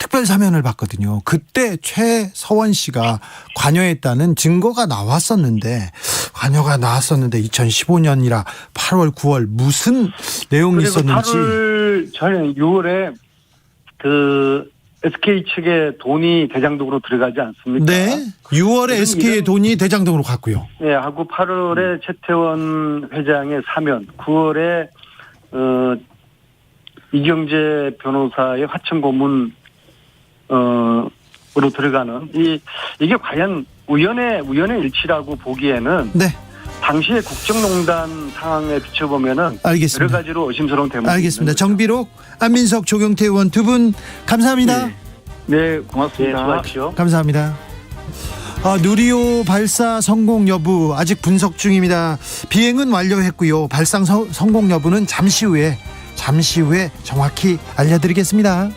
특별 사면을 받거든요. 그때 최서원 씨가 관여했다는 증거가 나왔었는데 2015년이라 8월 9월 무슨 내용이 있었는지. 6월에 그 SK 측의 돈이 대장동으로 들어가지 않습니까? 네. 6월에 SK의 돈이 대장동으로 갔고요. 네, 하고 8월에 최태원 회장의 사면, 9월에 이경재 변호사의 화천 고문 으로 들어가는 이게 과연 우연의 일치라고 보기에는 네. 당시의 국정농단 상황에 비춰보면은 알겠습니다. 여러 가지로 의심스러운 대목이 알겠습니다. 정비록, 안민석, 조경태 의원 두 분 감사합니다. 네, 고맙습니다. 네, 수고하십시오. 감사합니다. 누리호 발사 성공 여부 아직 분석 중입니다. 비행은 완료했고요. 발사 성공 여부는 잠시 후에 정확히 알려드리겠습니다.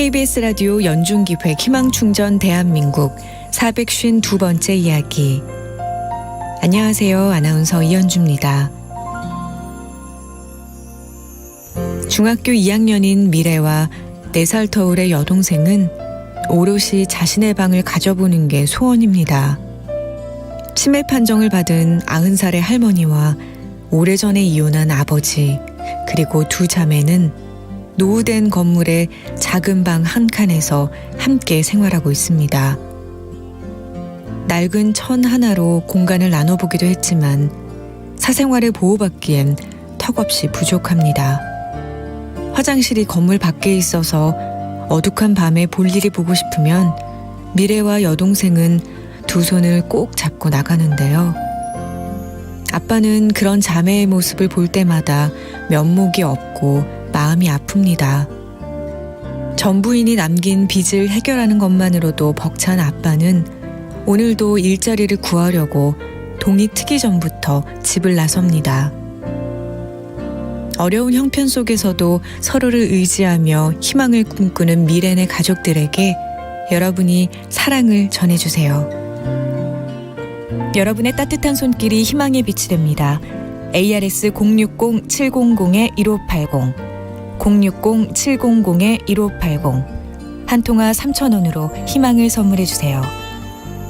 KBS 라디오 연중기획 희망충전 대한민국 452번째 이야기. 안녕하세요. 아나운서 이현주입니다. 중학교 2학년인 미래와 4살 터울의 여동생은 오롯이 자신의 방을 가져보는 게 소원입니다. 치매 판정을 받은 90살의 할머니와 오래전에 이혼한 아버지, 그리고 두 자매는 노후된 건물의 작은 방 한 칸에서 함께 생활하고 있습니다. 낡은 천 하나로 공간을 나눠보기도 했지만 사생활을 보호받기엔 턱없이 부족합니다. 화장실이 건물 밖에 있어서 어둑한 밤에 볼일이 보고 싶으면 미래와 여동생은 두 손을 꼭 잡고 나가는데요. 아빠는 그런 자매의 모습을 볼 때마다 면목이 없고 마음이 아픕니다. 전 부인이 남긴 빚을 해결하는 것만으로도 벅찬 아빠는 오늘도 일자리를 구하려고 동이 트기 전부터 집을 나섭니다. 어려운 형편 속에서도 서로를 의지하며 희망을 꿈꾸는 미래네 가족들에게 여러분이 사랑을 전해주세요. 여러분의 따뜻한 손길이 희망의 빛이 됩니다. ARS 060-700-1580 060-700-1580 한 통화 3,000원으로 희망을 선물해주세요.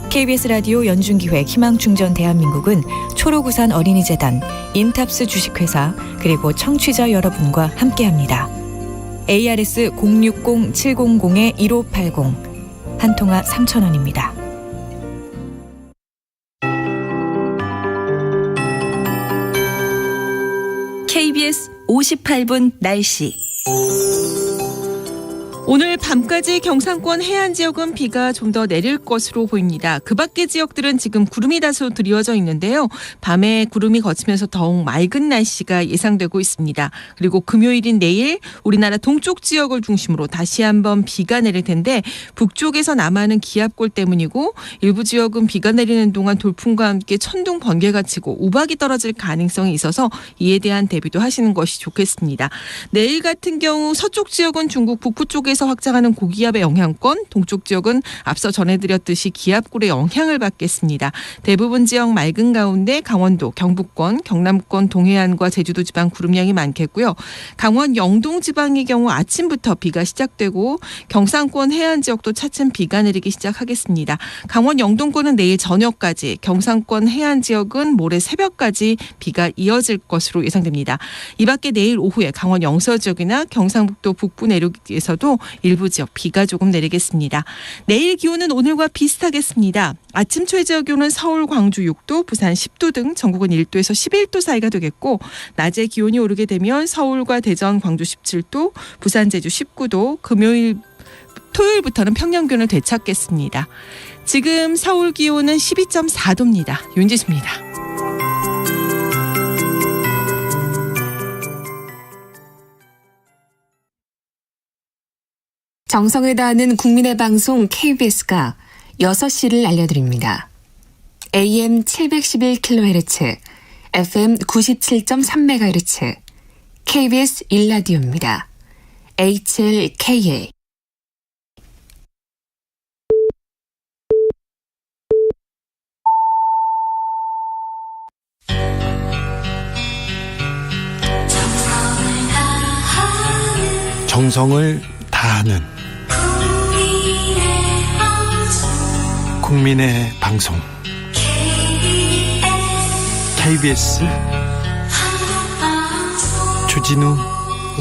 KBS 라디오 연중기획 희망충전 대한민국은 초록우산 어린이재단, 인탑스 주식회사, 그리고 청취자 여러분과 함께합니다. ARS 060-700-1580 한 통화 3,000원입니다. KBS 58분 날씨. 오늘 밤까지 경상권 해안 지역은 비가 좀 더 내릴 것으로 보입니다. 그 밖의 지역들은 지금 구름이 다소 드리워져 있는데요. 밤에 구름이 걷히면서 더욱 맑은 날씨가 예상되고 있습니다. 그리고 금요일인 내일 우리나라 동쪽 지역을 중심으로 다시 한번 비가 내릴 텐데 북쪽에서 남하는 기압골 때문이고 일부 지역은 비가 내리는 동안 돌풍과 함께 천둥 번개가 치고 우박이 떨어질 가능성이 있어서 이에 대한 대비도 하시는 것이 좋겠습니다. 내일 같은 경우 서쪽 지역은 중국 북부 쪽에서 확장하는 고기압의 영향권, 동쪽 지역은 앞서 전해드렸듯이 기압골의 영향을 받겠습니다. 대부분 지역 맑은 가운데 강원도, 경북권, 경남권 동해안과 제주도 지방 구름량이 많겠고요. 강원 영동 지방의 경우 아침부터 비가 시작되고 경상권 해안 지역도 차츰 비가 내리기 시작하겠습니다. 강원 영동권은 내일 저녁까지, 경상권 해안 지역은 모레 새벽까지 비가 이어질 것으로 예상됩니다. 이 밖에 내일 오후에 강원 영서 지역이나 경상북도 북부 내륙에서도 일부 지역 비가 조금 내리겠습니다. 내일 기온은 오늘과 비슷하겠습니다. 아침 최저 기온은 서울, 광주 6도, 부산 10도 등 전국은 1도에서 11도 사이가 되겠고 낮에 기온이 오르게 되면 서울과 대전, 광주 17도, 부산, 제주 19도, 토요일부터는 평년 기온을 되찾겠습니다. 지금 서울 기온은 12.4도입니다. 윤지수입니다. 정성을 다하는 국민의 방송 KBS가 6시를 알려드립니다. AM 711kHz, FM 97.3MHz, KBS 1라디오입니다. HLKA. 정성을 다하는 국민의 방송 KBS 주진우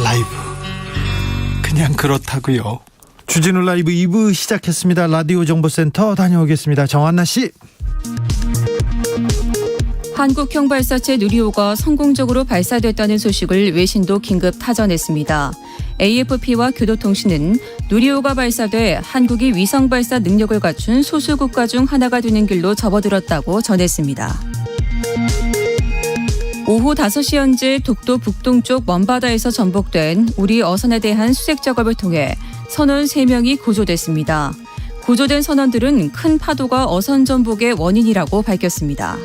라이브. 그냥 그렇다고요. 주진우 라이브 2부 시작했습니다. 라디오 정보센터 다녀오겠습니다. 정한나 씨. 한국형 발사체 누리호가 성공적으로 발사됐다는 소식을 외신도 긴급 타전했습니다. AFP와 교도통신은 누리호가 발사돼 한국이 위성 발사 능력을 갖춘 소수 국가 중 하나가 되는 길로 접어들었다고 전했습니다. 오후 5시 현재 독도 북동쪽 먼바다에서 전복된 우리 어선에 대한 수색 작업을 통해 선원 3명이 구조됐습니다. 구조된 선원들은 큰 파도가 어선 전복의 원인이라고 밝혔습니다.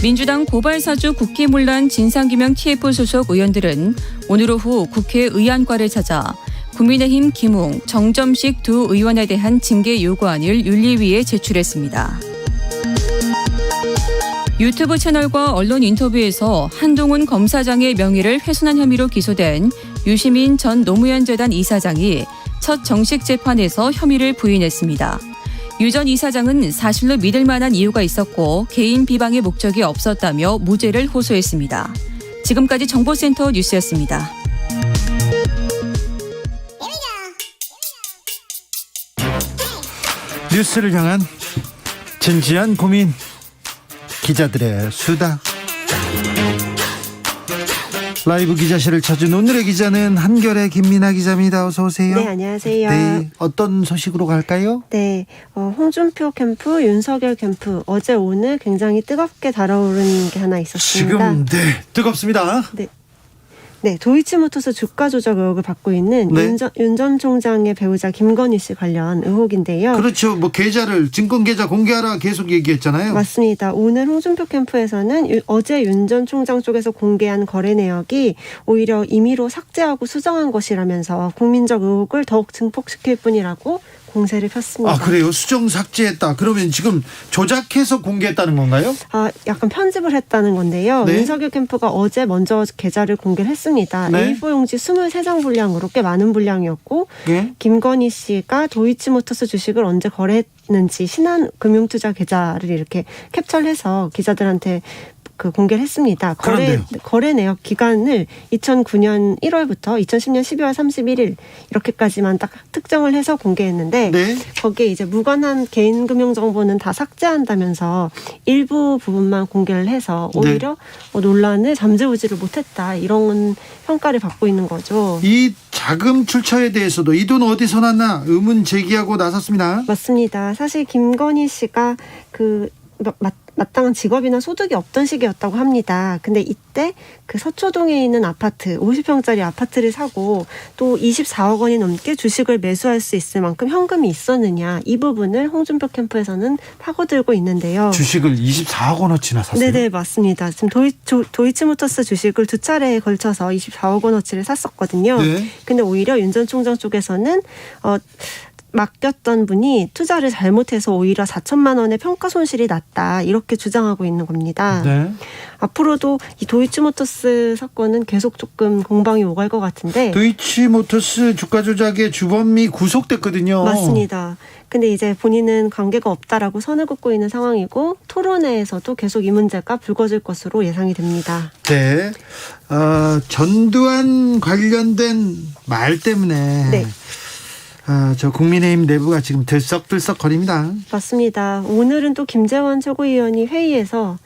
민주당 고발사주 국기문란 진상규명 TF 소속 의원들은 오늘 오후 국회 의안과를 찾아 국민의힘 김웅, 정점식 두 의원에 대한 징계 요구안을 윤리위에 제출했습니다. 유튜브 채널과 언론 인터뷰에서 한동훈 검사장의 명예를 훼손한 혐의로 기소된 유시민 전 노무현 재단 이사장이 첫 정식 재판에서 혐의를 부인했습니다. 유 전 이사장은 사실로 믿을 만한 이유가 있었고 개인 비방의 목적이 없었다며 무죄를 호소했습니다. 지금까지 정보센터 뉴스였습니다. 뉴스를 향한 진지한 고민, 기자들의 수다. 라이브 기자실을 찾은 오늘의 기자는 한결의 김민아 기자입니다. 어서 오세요. 네, 안녕하세요. 네, 어떤 소식으로 갈까요? 네, 홍준표 캠프, 윤석열 캠프 어제 오늘 굉장히 뜨겁게 달아오른 게 하나 있었습니다. 지금 뜨겁습니다. 네, 도이치모터스 주가 조작 의혹을 받고 있는 윤 전 총장의 배우자 김건희 씨 관련 의혹인데요. 그렇죠. 뭐 계좌를 증권 계좌 공개하라 계속 얘기했잖아요. 맞습니다. 오늘 홍준표 캠프에서는 어제 윤 전 총장 쪽에서 공개한 거래 내역이 오히려 임의로 삭제하고 수정한 것이라면서 국민적 의혹을 더욱 증폭시킬 뿐이라고 공세를 폈습니다. 아, 그래요? 수정 삭제했다. 그러면 지금 조작해서 공개했다는 건가요? 약간 편집을 했다는 건데요. 네. 윤석열 캠프가 어제 먼저 계좌를 공개를 했습니다. 네. A4 용지 23장 분량으로 꽤 많은 분량이었고 네. 김건희 씨가 도이치모터스 주식을 언제 거래했는지 신한금융투자 계좌를 이렇게 캡처를 해서 기자들한테 공개를 했습니다. 거래 내역 기간을 2009년 1월부터 2010년 12월 31일 이렇게까지만 딱 특정을 해서 공개했는데 거기에 이제 무관한 개인 금융 정보는 다 삭제한다면서 일부 부분만 공개를 해서 오히려 논란을 잠재우지를 못했다 이런 평가를 받고 있는 거죠. 이 자금 출처에 대해서도 이 돈 어디서 났나 의문 제기하고 나섰습니다. 맞습니다. 사실 김건희 씨가 마땅한 직업이나 소득이 없던 시기였다고 합니다. 근데 이때 그 서초동에 있는 아파트, 50평짜리 아파트를 사고 또 24억 원이 넘게 주식을 매수할 수 있을 만큼 현금이 있었느냐, 이 부분을 홍준표 캠프에서는 파고들고 있는데요. 주식을 24억 원어치나 샀어요? 네네, 맞습니다. 지금 도이치모터스 주식을 두 차례에 걸쳐서 24억 원어치를 샀었거든요. 네. 근데 오히려 윤 전 총장 쪽에서는 맡겼던 분이 투자를 잘못해서 오히려 4천만 원의 평가 손실이 났다 이렇게 주장하고 있는 겁니다. 네. 앞으로도 이 도이치모터스 사건은 계속 조금 공방이 오갈 것 같은데. 도이치모터스 주가 조작의 주범이 구속됐거든요. 맞습니다. 근데 이제 본인은 관계가 없다라고 선을 긋고 있는 상황이고 토론회에서도 계속 이 문제가 불거질 것으로 예상이 됩니다. 네. 전두환 관련된 말 때문에 저 국민의힘 내부가 지금 들썩들썩거립니다. 맞습니다. 오늘은 또 김재원 최고위원이 회의에서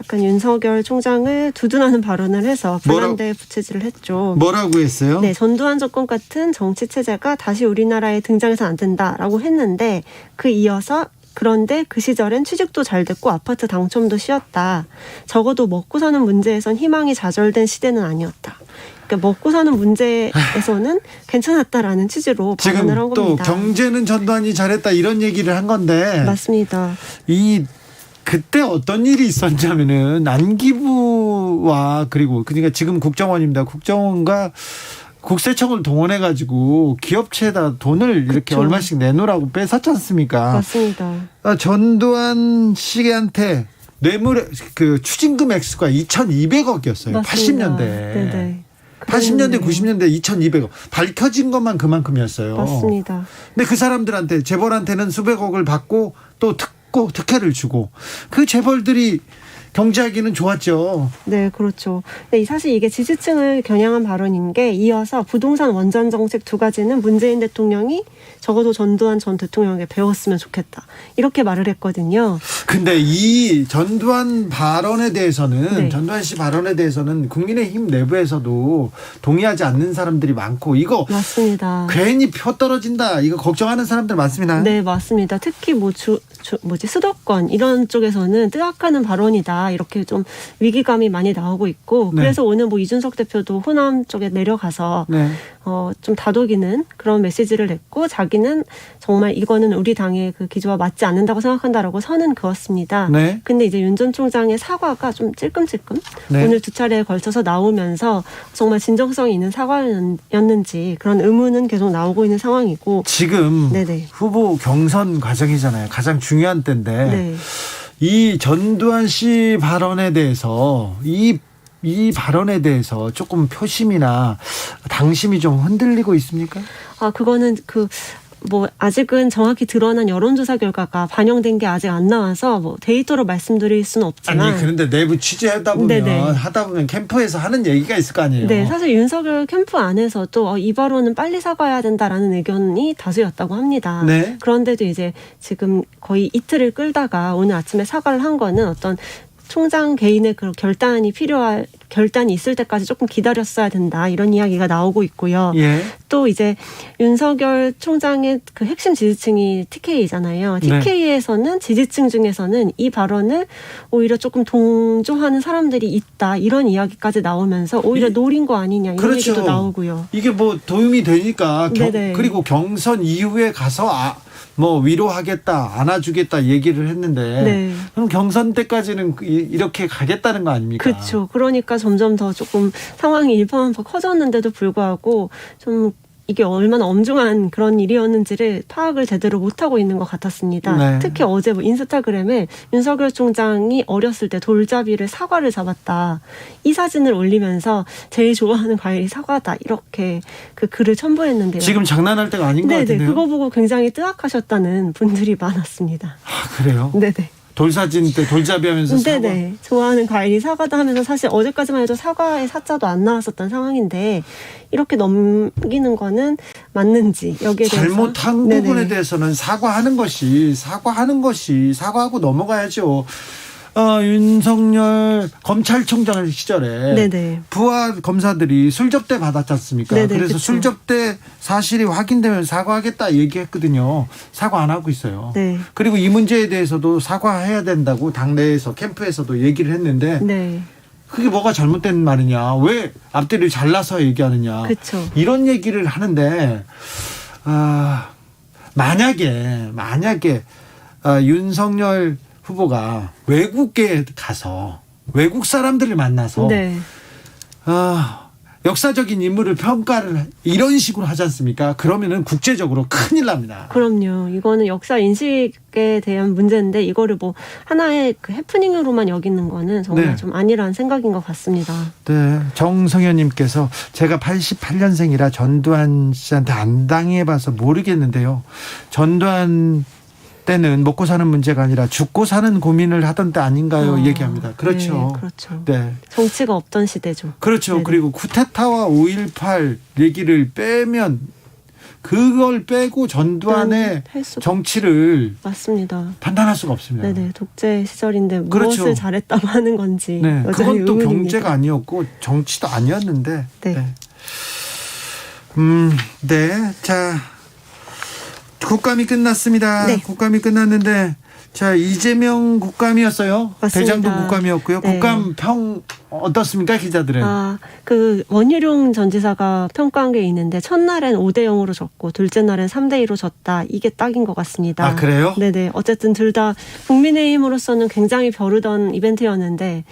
약간 윤석열 총장을 두둔하는 발언을 해서 불안대 부채질을 했죠. 뭐라고 했어요? 네, 전두환 정권 같은 정치 체제가 다시 우리나라에 등장해서는 안 된다라고 했는데 이어서 그런데 그 시절엔 취직도 잘 됐고 아파트 당첨도 쉬웠다. 적어도 먹고 사는 문제에선 희망이 좌절된 시대는 아니었다. 그러니까 먹고 사는 문제에서는 괜찮았다라는 취지로 발언을 한 겁니다. 지금 또 경제는 전두환이 잘했다 이런 얘기를 한 건데. 맞습니다. 그때 어떤 일이 있었냐면은 안기부와 그러니까 지금 국정원입니다. 국정원과 국세청을 동원해가지고 기업체에다 돈을 이렇게 얼마씩 내놓으라고 뺏었지 않습니까? 맞습니다. 전두환 씨한테 뇌물의 추징금 액수가 2,200억이었어요. 맞습니다. 80년대. 네네. 80년대, 90년대 2,200억. 밝혀진 것만 그만큼이었어요. 맞습니다. 근데 그 사람들한테, 재벌한테는 수백억을 받고 또 특혜를 주고 그 재벌들이 경제하기는 좋았죠. 네, 그렇죠. 네, 사실 이게 지지층을 겨냥한 발언인 게 이어서 부동산 원전 정책 두 가지는 문재인 대통령이 적어도 전두환 전 대통령에게 배웠으면 좋겠다. 이렇게 말을 했거든요. 근데 이 전두환 발언에 대해서는 전두환 씨 발언에 대해서는 국민의힘 내부에서도 동의하지 않는 사람들이 많고 이거 맞습니다. 괜히 표 떨어진다. 이거 걱정하는 사람들 많습니다. 네, 맞습니다. 특히 수도권 이런 쪽에서는 뜨악하는 발언이다. 않을까 이렇게 좀 위기감이 많이 나오고 있고 네. 그래서 오늘 뭐 이준석 대표도 호남 쪽에 내려가서 네. 좀 다독이는 그런 메시지를 냈고 자기는 정말 이거는 우리 당의 그 기조와 맞지 않는다고 생각한다라고 선은 그었습니다. 네. 근데 이제 윤 전 총장의 사과가 좀 찔끔찔끔 네. 오늘 두 차례에 걸쳐서 나오면서 정말 진정성이 있는 사과였는지 그런 의문은 계속 나오고 있는 상황이고 지금 네네. 후보 경선 과정이잖아요. 가장 중요한 때인데 네. 이 전두환 씨 발언에 대해서 이 발언에 대해서 조금 표심이나 당심이 좀 흔들리고 있습니까? 그거는 뭐 아직은 정확히 드러난 여론조사 결과가 반영된 게 아직 안 나와서 뭐 데이터로 말씀드릴 수는 없지만 아니 그런데 내부 취재하다 보면 네네. 하다 보면 캠프에서 하는 얘기가 있을 거 아니에요. 네, 사실 윤석열 캠프 안에서도 이 발언은 빨리 사과해야 된다라는 의견이 다수였다고 합니다. 네. 그런데도 이제 지금 거의 이틀을 끌다가 오늘 아침에 사과를 한 거는 어떤 총장 개인의 그런 결단이 있을 때까지 조금 기다렸어야 된다 이런 이야기가 나오고 있고요. 예. 또 이제 윤석열 총장의 그 핵심 지지층이 TK잖아요. 네. TK에서는 지지층 중에서는 이 발언을 오히려 조금 동조하는 사람들이 있다 이런 이야기까지 나오면서 오히려 노린 거 아니냐 이런 그렇죠. 얘기도 나오고요. 이게 뭐 도움이 되니까 네네. 그리고 경선 이후에 가서 뭐 위로하겠다, 안아주겠다 얘기를 했는데 네. 그럼 경선 때까지는 이렇게 가겠다는 거 아닙니까? 그렇죠. 그러니까 점점 더 조금 상황이 일파만파 커졌는데도 불구하고 좀 이게 얼마나 엄중한 그런 일이었는지를 파악을 제대로 못하고 있는 것 같았습니다. 네. 특히 어제 뭐 인스타그램에 윤석열 총장이 어렸을 때 돌잡이를 사과를 잡았다. 이 사진을 올리면서 제일 좋아하는 과일이 사과다. 이렇게 그 글을 첨부했는데요. 지금 장난할 때가 아닌 것 같은데요. 그거 보고 굉장히 뜨악하셨다는 분들이 많았습니다. 그래요? 네네. 돌사진 때 돌잡이 하면서 네네. 좋아하는 과일이 사과다 하면서 사실 어제까지만 해도 사과의 사자도 안 나왔었던 상황인데 이렇게 넘기는 거는 맞는지 여기에 대해서 잘못한 네네. 부분에 대해서는 사과하고 넘어가야죠. 윤석열 검찰총장 시절에 네네. 부하 검사들이 술접대 받았지 않습니까? 네네, 그래서 그쵸. 술접대 사실이 확인되면 사과하겠다 얘기했거든요. 사과 안 하고 있어요. 네. 그리고 이 문제에 대해서도 사과해야 된다고 당내에서 캠프에서도 얘기를 했는데 네. 그게 뭐가 잘못된 말이냐? 왜 앞뒤를 잘라서 얘기하느냐? 그렇죠. 이런 얘기를 하는데 만약에 윤석열 후보가 외국에 가서 외국 사람들을 만나서 네. 역사적인 인물을 평가를 이런 식으로 하지 않습니까? 그러면은 국제적으로 큰일 납니다. 그럼요. 이거는 역사 인식에 대한 문제인데 이거를 뭐 하나의 그 해프닝으로만 여기는 거는 정말 네. 좀 아니라는 생각인 것 같습니다. 네, 정성현님께서 제가 88년생이라 전두환 씨한테 안 당해봐서 모르겠는데요. 전두환 때는 먹고 사는 문제가 아니라 죽고 사는 고민을 하던 때 아닌가요? 얘기합니다. 그렇죠. 네, 그렇죠. 네. 정치가 없던 시대죠. 그렇죠. 네네. 그리고 쿠데타와 5.18 얘기를 빼면 그걸 빼고 전두환의 할 수가 정치를 맞습니다. 판단할 수가 없습니다. 네네. 독재 시절인데 그렇죠. 무엇을 잘했다고 하는 건지 네, 여전히 그건 또 의문입니다. 경제가 아니었고 정치도 아니었는데. 네. 네. 자, 국감이 끝났습니다. 네. 국감이 끝났는데 자, 이재명 국감이었어요. 맞습니다. 대장동 국감이었고요. 네. 국감 평 어떻습니까, 기자들은? 그 원희룡 전 지사가 평가한 게 있는데 첫날엔 5대0으로 졌고 둘째 날엔 3대2로 졌다. 이게 딱인 것 같습니다. 아, 그래요? 네네. 어쨌든 둘 다 국민의힘으로서는 굉장히 벼르던 이벤트였는데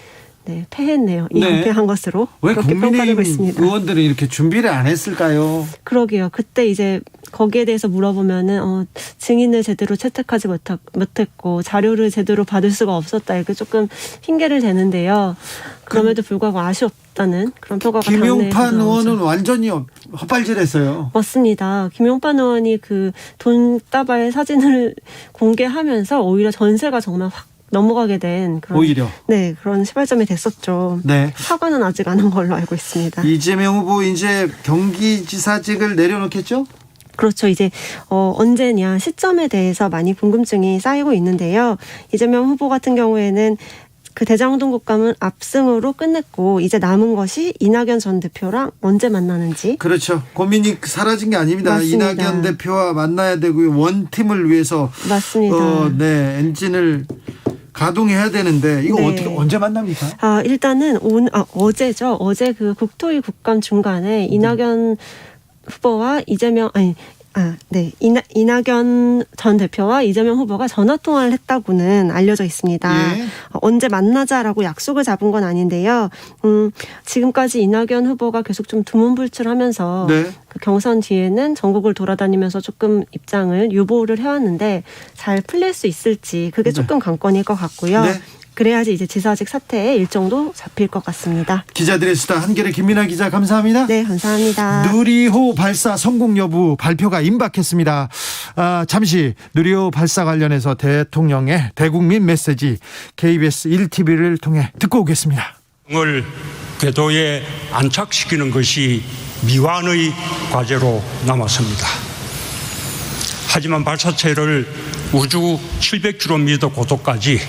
네, 패했네요. 패한 것으로. 왜 그렇게 평가되고 국민의힘 있습니다. 의원들은 이렇게 준비를 안 했을까요? 그러게요. 그때 이제 거기에 대해서 물어보면은 증인을 제대로 채택하지 못했고 자료를 제대로 받을 수가 없었다 이렇게 조금 핑계를 대는데요. 그럼에도 불구하고 아쉬웠다는 그런 평가가 김용판 의원은 완전히 헛발질했어요. 맞습니다. 김용판 의원이 그 돈다발 사진을 공개하면서 오히려 전세가 정말 확 넘어가게 된 그런 오히려 그런 시발점이 됐었죠. 네. 사과는 아직 안 한 걸로 알고 있습니다. 이재명 후보 이제 경기지사직을 내려놓겠죠? 그렇죠. 이제 언제냐 시점에 대해서 많이 궁금증이 쌓이고 있는데요. 이재명 후보 같은 경우에는 그 대장동 국감은 압승으로 끝냈고 이제 남은 것이 이낙연 전 대표랑 언제 만나는지. 그렇죠. 고민이 사라진 게 아닙니다. 맞습니다. 이낙연 대표와 만나야 되고요. 원팀을 위해서 맞습니다. 네, 엔진을 가동해야 되는데 이거 네. 어떻게 언제 만납니까? 일단은 어제죠. 어제 그 국토위 국감 중간에 이낙연 후보와 이낙연 전 대표와 이재명 후보가 전화 통화를 했다고는 알려져 있습니다. 예. 언제 만나자라고 약속을 잡은 건 아닌데요. 지금까지 이낙연 후보가 계속 좀 두문불출하면서 네. 그 경선 뒤에는 전국을 돌아다니면서 조금 입장을 유보를 해왔는데 잘 풀릴 수 있을지 그게 조금 관건일 것 같고요. 네. 그래야지 이제 지사직 사퇴의 일정도 잡힐 것 같습니다. 기자들의 수다 한겨레 김민아 기자 감사합니다. 네, 감사합니다. 누리호 발사 성공 여부 발표가 임박했습니다. 잠시 누리호 발사 관련해서 대통령의 대국민 메시지 KBS 1TV를 통해 듣고 오겠습니다. 을 궤도에 안착시키는 것이 미완의 과제로 남았습니다. 하지만 발사체를 우주 700km 고도까지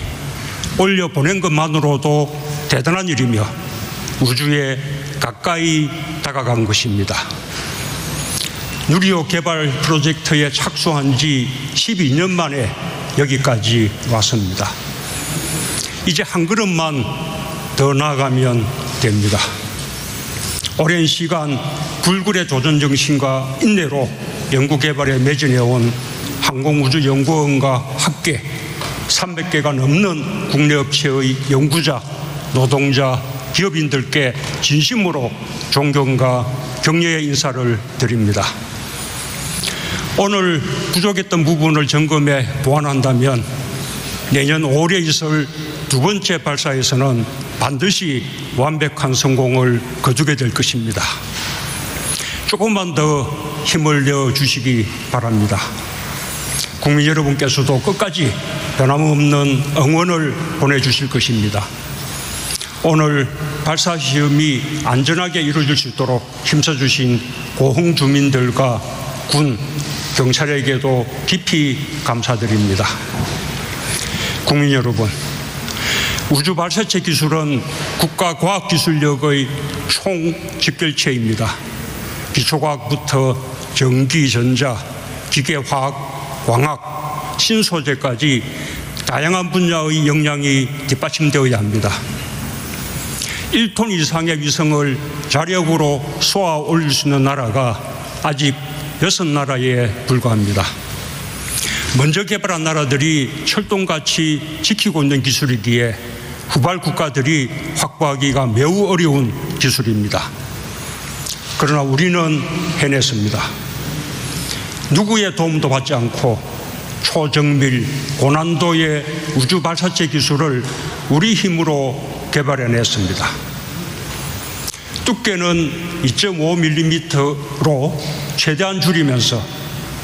올려보낸 것만으로도 대단한 일이며 우주에 가까이 다가간 것입니다. 누리호 개발 프로젝트에 착수한 지 12년 만에 여기까지 왔습니다. 이제 한 걸음만 더 나아가면 됩니다. 오랜 시간 불굴의 도전 정신과 인내로 연구개발에 매진해온 항공우주연구원과 함께 300개가 넘는 국내 업체의 연구자, 노동자, 기업인들께 진심으로 존경과 격려의 인사를 드립니다. 오늘 부족했던 부분을 점검해 보완한다면 내년 5월에 있을 두 번째 발사에서는 반드시 완벽한 성공을 거두게 될 것입니다. 조금만 더 힘을 내어 주시기 바랍니다. 국민 여러분께서도 끝까지 변함없는 응원을 보내주실 것입니다. 오늘 발사 시험이 안전하게 이루어질 수 있도록 힘써주신 고흥 주민들과 군, 경찰에게도 깊이 감사드립니다. 국민 여러분, 우주 발사체 기술은 국가 과학기술력의 총집결체입니다. 기초과학부터 전기, 전자, 기계화학, 광학, 신소재까지 다양한 분야의 역량이 뒷받침되어야 합니다. 1톤 이상의 위성을 자력으로 쏘아 올릴 수 있는 나라가 아직 6나라에 불과합니다. 먼저 개발한 나라들이 철동같이 지키고 있는 기술이기에 후발 국가들이 확보하기가 매우 어려운 기술입니다. 그러나 우리는 해냈습니다. 누구의 도움도 받지 않고 초정밀, 고난도의 우주 발사체 기술을 우리 힘으로 개발해냈습니다. 두께는 2.5mm로 최대한 줄이면서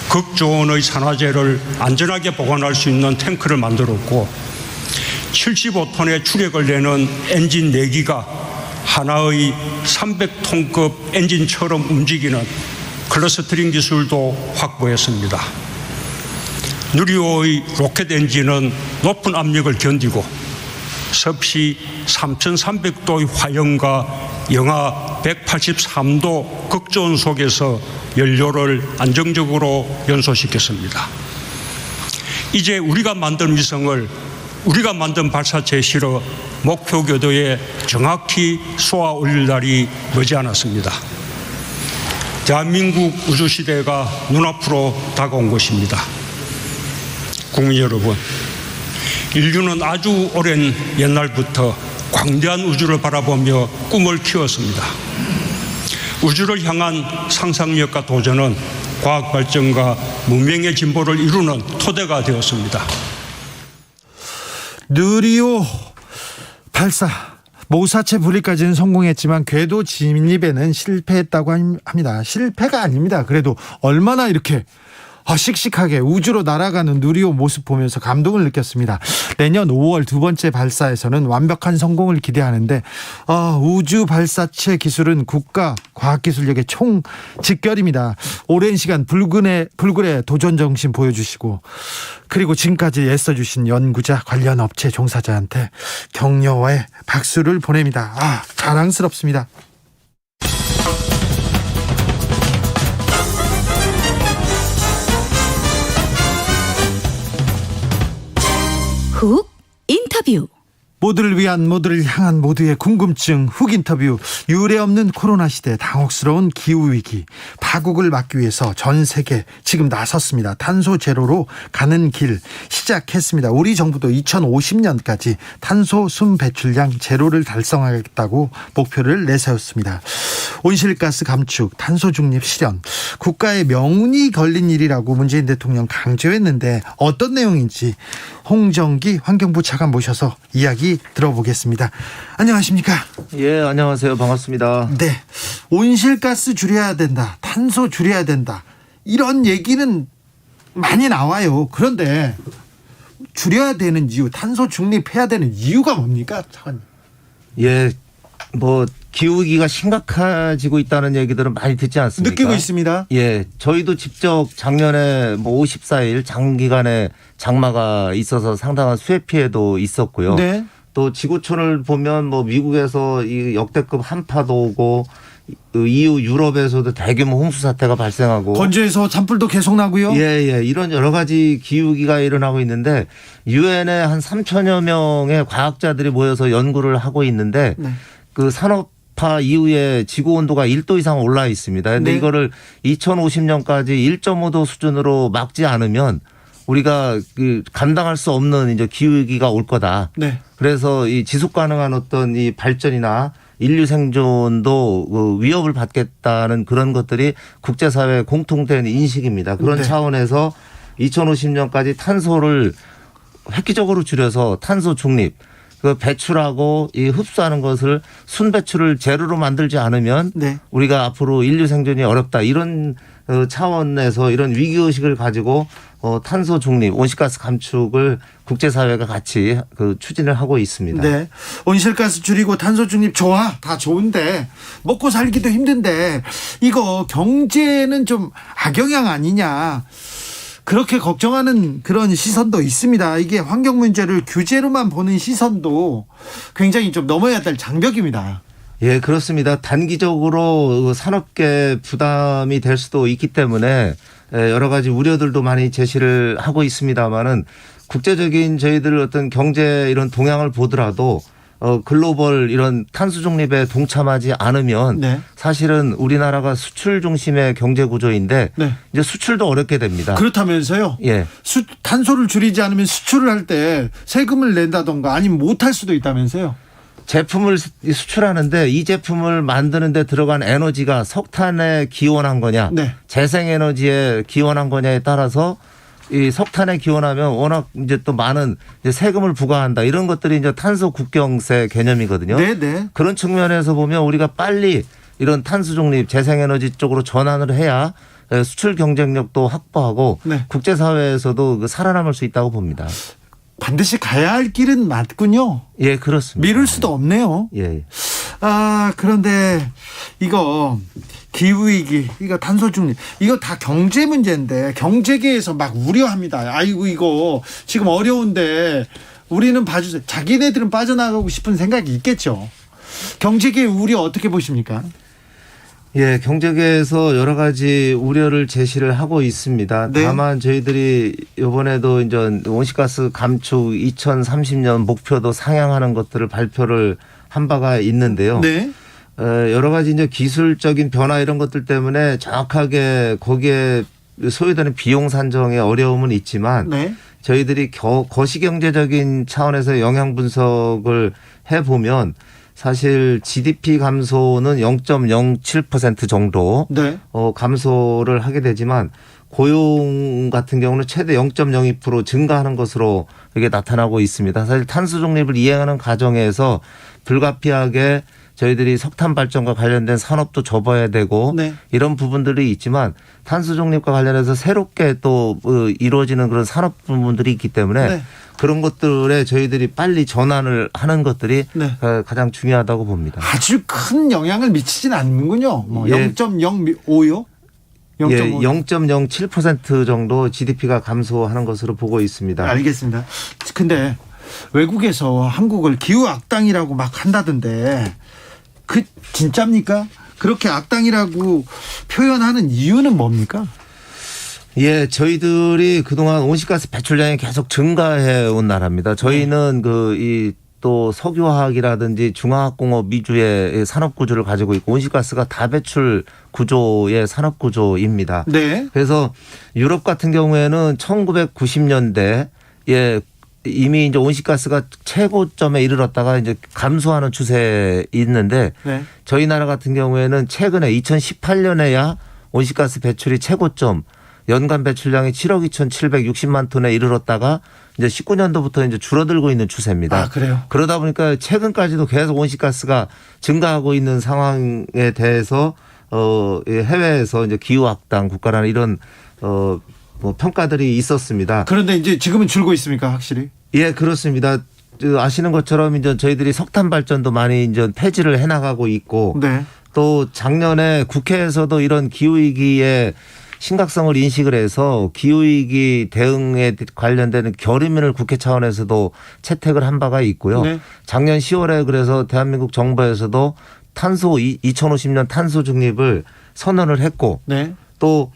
극저온의 산화제를 안전하게 보관할 수 있는 탱크를 만들었고 75톤의 추력을 내는 엔진 4기가 하나의 300톤급 엔진처럼 움직이는 클러스터링 기술도 확보했습니다. 누리호의 로켓 엔진은 높은 압력을 견디고 섭씨 3,300도의 화염과 영하 183도 극저온 속에서 연료를 안정적으로 연소시켰습니다. 이제 우리가 만든 위성을 우리가 만든 발사체에 실어 목표 궤도에 정확히 쏘아 올릴 날이 머지않았습니다. 대한민국 우주시대가 눈앞으로 다가온 것입니다. 국민 여러분, 인류는 아주 오랜 옛날부터 광대한 우주를 바라보며 꿈을 키웠습니다. 우주를 향한 상상력과 도전은 과학 발전과 문명의 진보를 이루는 토대가 되었습니다. 누리호 발사 모사체 분리까지는 성공했지만 궤도 진입에는 실패했다고 합니다. 실패가 아닙니다. 그래도 얼마나 이렇게 씩씩하게 우주로 날아가는 누리호 모습 보면서 감동을 느꼈습니다. 내년 5월 두 번째 발사에서는 완벽한 성공을 기대하는데 우주 발사체 기술은 국가 과학기술력의 총집결입니다. 오랜 시간 불굴의 도전 정신 보여주시고 그리고 지금까지 애써주신 연구자 관련 업체 종사자한테 격려의 박수를 보냅니다. 자랑스럽습니다. 훅 인터뷰 인터뷰. 모두를 위한, 모두를 향한, 모두의 궁금증 훅 인터뷰. 유례 없는 코로나 시대, 당혹스러운 기후위기, 파국을 막기 위해서 전 세계 지금 나섰습니다. 탄소 제로로 가는 길 시작했습니다. 우리 정부도 2050년까지 탄소 순 배출량 제로를 달성하겠다고 목표를 내세웠습니다. 온실가스 감축, 탄소 중립 실현, 국가의 명운이 걸린 일이라고 문재인 대통령 강조했는데 어떤 내용인지 홍정기 환경부 차관 모셔서 이야기 들어보겠습니다. 안녕하십니까? 예, 안녕하세요. 반갑습니다. 네, 온실가스 줄여야 된다, 탄소 줄여야 된다, 이런 얘기는 많이 나와요. 그런데 줄여야 되는 이유, 탄소 중립해야 되는 이유가 뭡니까, 차관님? 예, 뭐 기후위기가 심각해지고 있다는 얘기들은 많이 듣지 않습니까? 느끼고 있습니다. 예, 저희도 직접 작년에 뭐 54일 장기간의 장마가 있어서 상당한 수해 피해도 있었고요. 네. 또 지구촌을 보면 뭐 미국에서 이 역대급 한파도 오고 이후 유럽에서도 대규모 홍수 사태가 발생하고 건조해서 산불도 계속 나고요. 예, 이런 여러 가지 기후위기가 일어나고 있는데 유엔에 한 3천여 명의 과학자들이 모여서 연구를 하고 있는데 네. 그 산업화 이후에 지구 온도가 1도 이상 올라 있습니다. 그런데 네. 이거를 2050년까지 1.5도 수준으로 막지 않으면 우리가 그 감당할 수 없는 이제 기후위기가 올 거다. 네. 그래서 이 지속 가능한 어떤 이 발전이나 인류 생존도 그 위협을 받겠다는 그런 것들이 국제사회의 공통된 인식입니다. 그런 네. 차원에서 2050년까지 탄소를 획기적으로 줄여서 탄소 중립, 그 배출하고 이 흡수하는 것을 순배출을 제로로 만들지 않으면 네. 우리가 앞으로 인류 생존이 어렵다. 이런 차원에서 이런 위기의식을 가지고 탄소 중립, 온실가스 감축을 국제사회가 같이 그 추진을 하고 있습니다. 네. 온실가스 줄이고 탄소 중립 좋아. 다 좋은데 먹고 살기도 힘든데 이거 경제는 좀 악영향 아니냐. 그렇게 걱정하는 그런 시선도 있습니다. 이게 환경 문제를 규제로만 보는 시선도 굉장히 좀 넘어야 될 장벽입니다. 예, 그렇습니다. 단기적으로 산업계 부담이 될 수도 있기 때문에 여러 가지 우려들도 많이 제시를 하고 있습니다만은 국제적인 저희들 어떤 경제 이런 동향을 보더라도 글로벌 이런 탄소 중립에 동참하지 않으면 네. 사실은 우리나라가 수출 중심의 경제 구조인데 네. 이제 수출도 어렵게 됩니다. 그렇다면서요? 예. 탄소를 줄이지 않으면 수출을 할 때 세금을 낸다던가 아니면 못할 수도 있다면서요? 제품을 수출하는데 이 제품을 만드는 데 들어간 에너지가 석탄에 기원한 거냐, 네. 재생에너지에 기원한 거냐에 따라서 이 석탄에 기원하면 워낙 이제 또 많은 이제 세금을 부과한다. 이런 것들이 이제 탄소 국경세 개념이거든요. 네. 그런 측면에서 보면 우리가 빨리 이런 탄소 중립, 재생에너지 쪽으로 전환을 해야 수출 경쟁력도 확보하고 네. 국제사회에서도 살아남을 수 있다고 봅니다. 반드시 가야 할 길은 맞군요. 예, 그렇습니다. 미룰 수도 없네요. 예. 그런데 이거 기후위기, 이거 탄소 중립, 이거 다 경제 문제인데 경제계에서 막 우려합니다. 아이고 이거 지금 어려운데 우리는 봐주세요. 자기네들은 빠져나가고 싶은 생각이 있겠죠. 경제계의 우려 어떻게 보십니까? 예, 경제계에서 여러 가지 우려를 제시를 하고 있습니다. 네. 다만 저희들이 이번에도 이제 온실가스 감축 2030년 목표도 상향하는 것들을 발표를 한 바가 있는데요. 네. 여러 가지 이제 기술적인 변화 이런 것들 때문에 정확하게 거기에 소요되는 비용 산정에 어려움은 있지만 네. 저희들이 거시경제적인 차원에서 영향 분석을 해보면 사실 GDP 감소는 0.07% 정도 네. 감소를 하게 되지만 고용 같은 경우는 최대 0.02% 증가하는 것으로 이게 나타나고 있습니다. 사실 탄소 중립을 이행하는 과정에서 불가피하게 저희들이 석탄 발전과 관련된 산업도 접어야 되고 네. 이런 부분들이 있지만 탄소 중립과 관련해서 새롭게 또 이루어지는 그런 산업 부분들이 있기 때문에 네. 그런 것들에 저희들이 빨리 전환을 하는 것들이 네. 가장 중요하다고 봅니다. 아주 큰 영향을 미치진 않는군요. 뭐 예. 0.05요? 예, 0.07% 정도 GDP가 감소하는 것으로 보고 있습니다. 알겠습니다. 근데 외국에서 한국을 기후 악당이라고 막 한다던데 그 진짜입니까? 그렇게 악당이라고 표현하는 이유는 뭡니까? 예, 저희들이 그동안 온실가스 배출량이 계속 증가해 온 나라입니다. 저희는 또 석유화학이라든지 중화학공업 위주의 산업 구조를 가지고 있고 온실가스가 다배출 구조의 산업 구조입니다. 네. 그래서 유럽 같은 경우에는 1990년대에 이미 이제 온실가스가 최고점에 이르렀다가 이제 감소하는 추세에 있는데 네. 저희 나라 같은 경우에는 최근에 2018년에야 온실가스 배출이 최고점 연간 배출량이 7억 2,760만 톤에 이르렀다가 이제 19년도부터 이제 줄어들고 있는 추세입니다. 아, 그래요? 그러다 보니까 최근까지도 계속 온실가스가 증가하고 있는 상황에 대해서 해외에서 이제 기후학당 국가라는 이런 뭐 평가들이 있었습니다. 그런데 이제 지금은 줄고 있습니까, 확실히? 예, 그렇습니다. 아시는 것처럼 이제 저희들이 석탄 발전도 많이 이제 폐지를 해나가고 있고 네. 또 작년에 국회에서도 이런 기후위기에 심각성을 인식을 해서 기후위기 대응에 관련되는 결의문을 국회 차원에서도 채택을 한 바가 있고요. 네. 작년 10월에 그래서 대한민국 정부에서도 2050년 탄소 중립을 선언을 했고 네. 또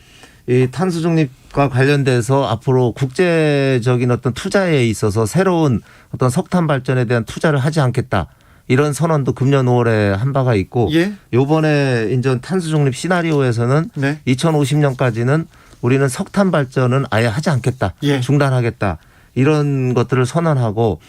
이 탄소 중립과 관련돼서 앞으로 국제적인 어떤 투자에 있어서 새로운 어떤 석탄 발전에 대한 투자를 하지 않겠다. 이런 선언도 금년 5월에 한 바가 있고 요번에 인전 탄소 중립 시나리오에서는 2050년까지는 우리는 석탄 발전은 아예 하지 않겠다. 중단하겠다. 이런 것들을 선언하고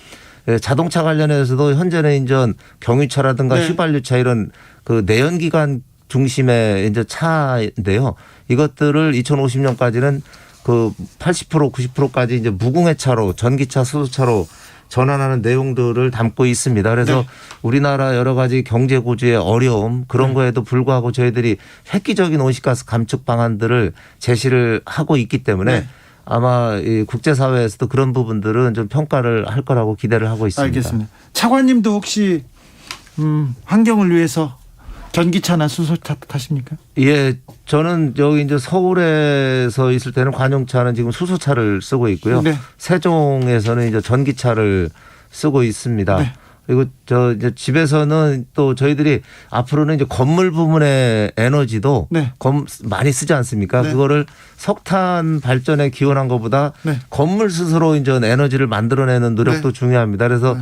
자동차 관련해서도 현재는 인전 경유차라든가 휘발유차 이런 그 내연기관 중심의 이제 차인데요. 이것들을 2050년까지는 그 80% 90%까지 이제 무궁화차로 전기차 수소차로 전환하는 내용들을 담고 있습니다. 그래서 우리나라 여러 가지 경제 구조의 어려움 그런 거에도 불구하고 저희들이 획기적인 온실가스 감축 방안들을 제시를 하고 있기 때문에 아마 이 국제사회에서도 그런 부분들은 좀 평가를 할 거라고 기대를 하고 있습니다. 알겠습니다. 차관님도 혹시 환경을 위해서 전기차나 수소차 타십니까? 예, 저는 여기 이제 서울에서 있을 때는 관용차는 지금 수소차를 쓰고 있고요. 세종에서는 이제 전기차를 쓰고 있습니다. 그리고 저 이제 집에서는 또 저희들이 앞으로는 이제 건물 부문의 에너지도 많이 쓰지 않습니까? 그거를 석탄 발전에 기원한 것보다 건물 스스로 이제 에너지를 만들어내는 노력도 중요합니다. 그래서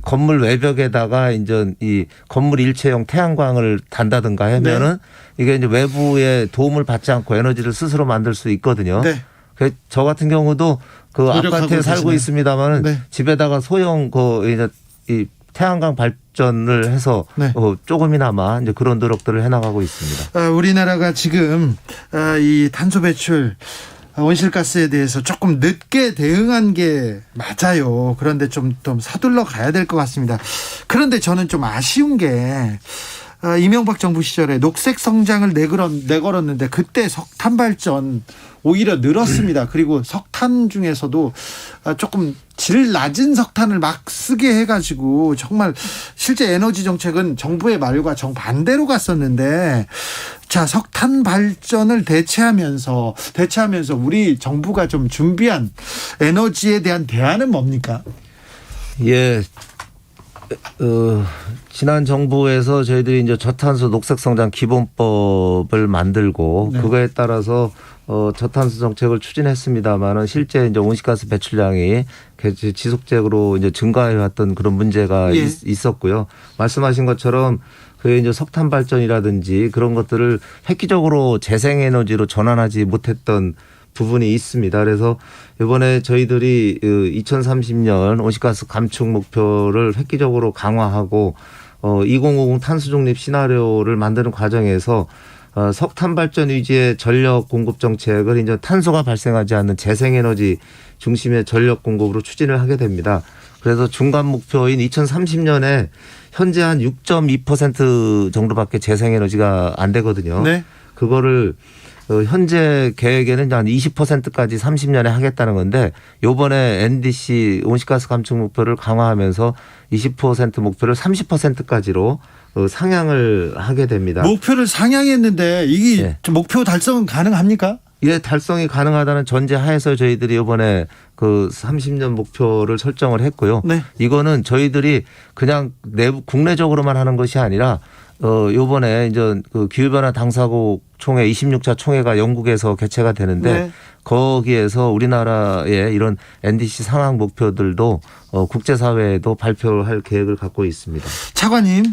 건물 외벽에다가 이제 이 건물 일체형 태양광을 단다든가 하면은 이게 이제 외부의 도움을 받지 않고 에너지를 스스로 만들 수 있거든요. 저 같은 경우도 그 아파트에 살고 있습니다만은 집에다가 소형 이제 이 태양광 발전을 해서 조금이나마 이제 그런 노력들을 해나가고 있습니다. 우리나라가 지금 이 탄소 배출 온실가스에 대해서 조금 늦게 대응한 게 맞아요. 그런데 좀 서둘러 가야 될 것 같습니다. 그런데 저는 좀 아쉬운 게 이명박 정부 시절에 녹색 성장을 내걸었는데 그때 석탄 발전 오히려 늘었습니다. 그리고 석탄 중에서도 조금 질 낮은 석탄을 막 쓰게 해가지고 정말 실제 에너지 정책은 정부의 말과 정반대로 갔었는데 자 석탄 발전을 대체하면서 우리 정부가 좀 준비한 에너지에 대한 대안은 뭡니까? 예. 지난 정부에서 저희들이 이제 저탄소 녹색성장 기본법을 만들고 그거에 따라서 저탄소 정책을 추진했습니다만은 실제 이제 온실가스 배출량이 지속적으로 이제 증가해 왔던 그런 문제가 있었고요. 말씀하신 것처럼 그 이제 석탄 발전이라든지 그런 것들을 획기적으로 재생에너지로 전환하지 못했던 부분이 있습니다. 그래서 이번에 저희들이 2030년 온실가스 감축 목표를 획기적으로 강화하고 2050 탄소 중립 시나리오를 만드는 과정에서 석탄 발전 위주의 전력 공급 정책을 이제 탄소가 발생하지 않는 재생에너지 중심의 전력 공급으로 추진을 하게 됩니다. 그래서 중간 목표인 2030년에 현재 한 6.2% 정도밖에 재생에너지가 안 되거든요. 그거를 현재 계획에는 한 20%까지 30년에 하겠다는 건데 요번에 NDC 온실가스 감축 목표를 강화하면서 20% 목표를 30%까지로 상향을 하게 됩니다. 목표를 상향했는데 이게 목표 달성은 가능합니까? 예, 달성이 가능하다는 전제 하에서 저희들이 이번에 그 30년 목표를 설정을 했고요. 이거는 저희들이 그냥 국내적으로만 하는 것이 아니라 요번에 이제 그 기후변화 당사국 총회 26차 총회가 영국에서 개최가 되는데 네. 거기에서 우리나라의 이런 NDC 상황 목표들도 국제사회에도 발표할 계획을 갖고 있습니다. 차관님,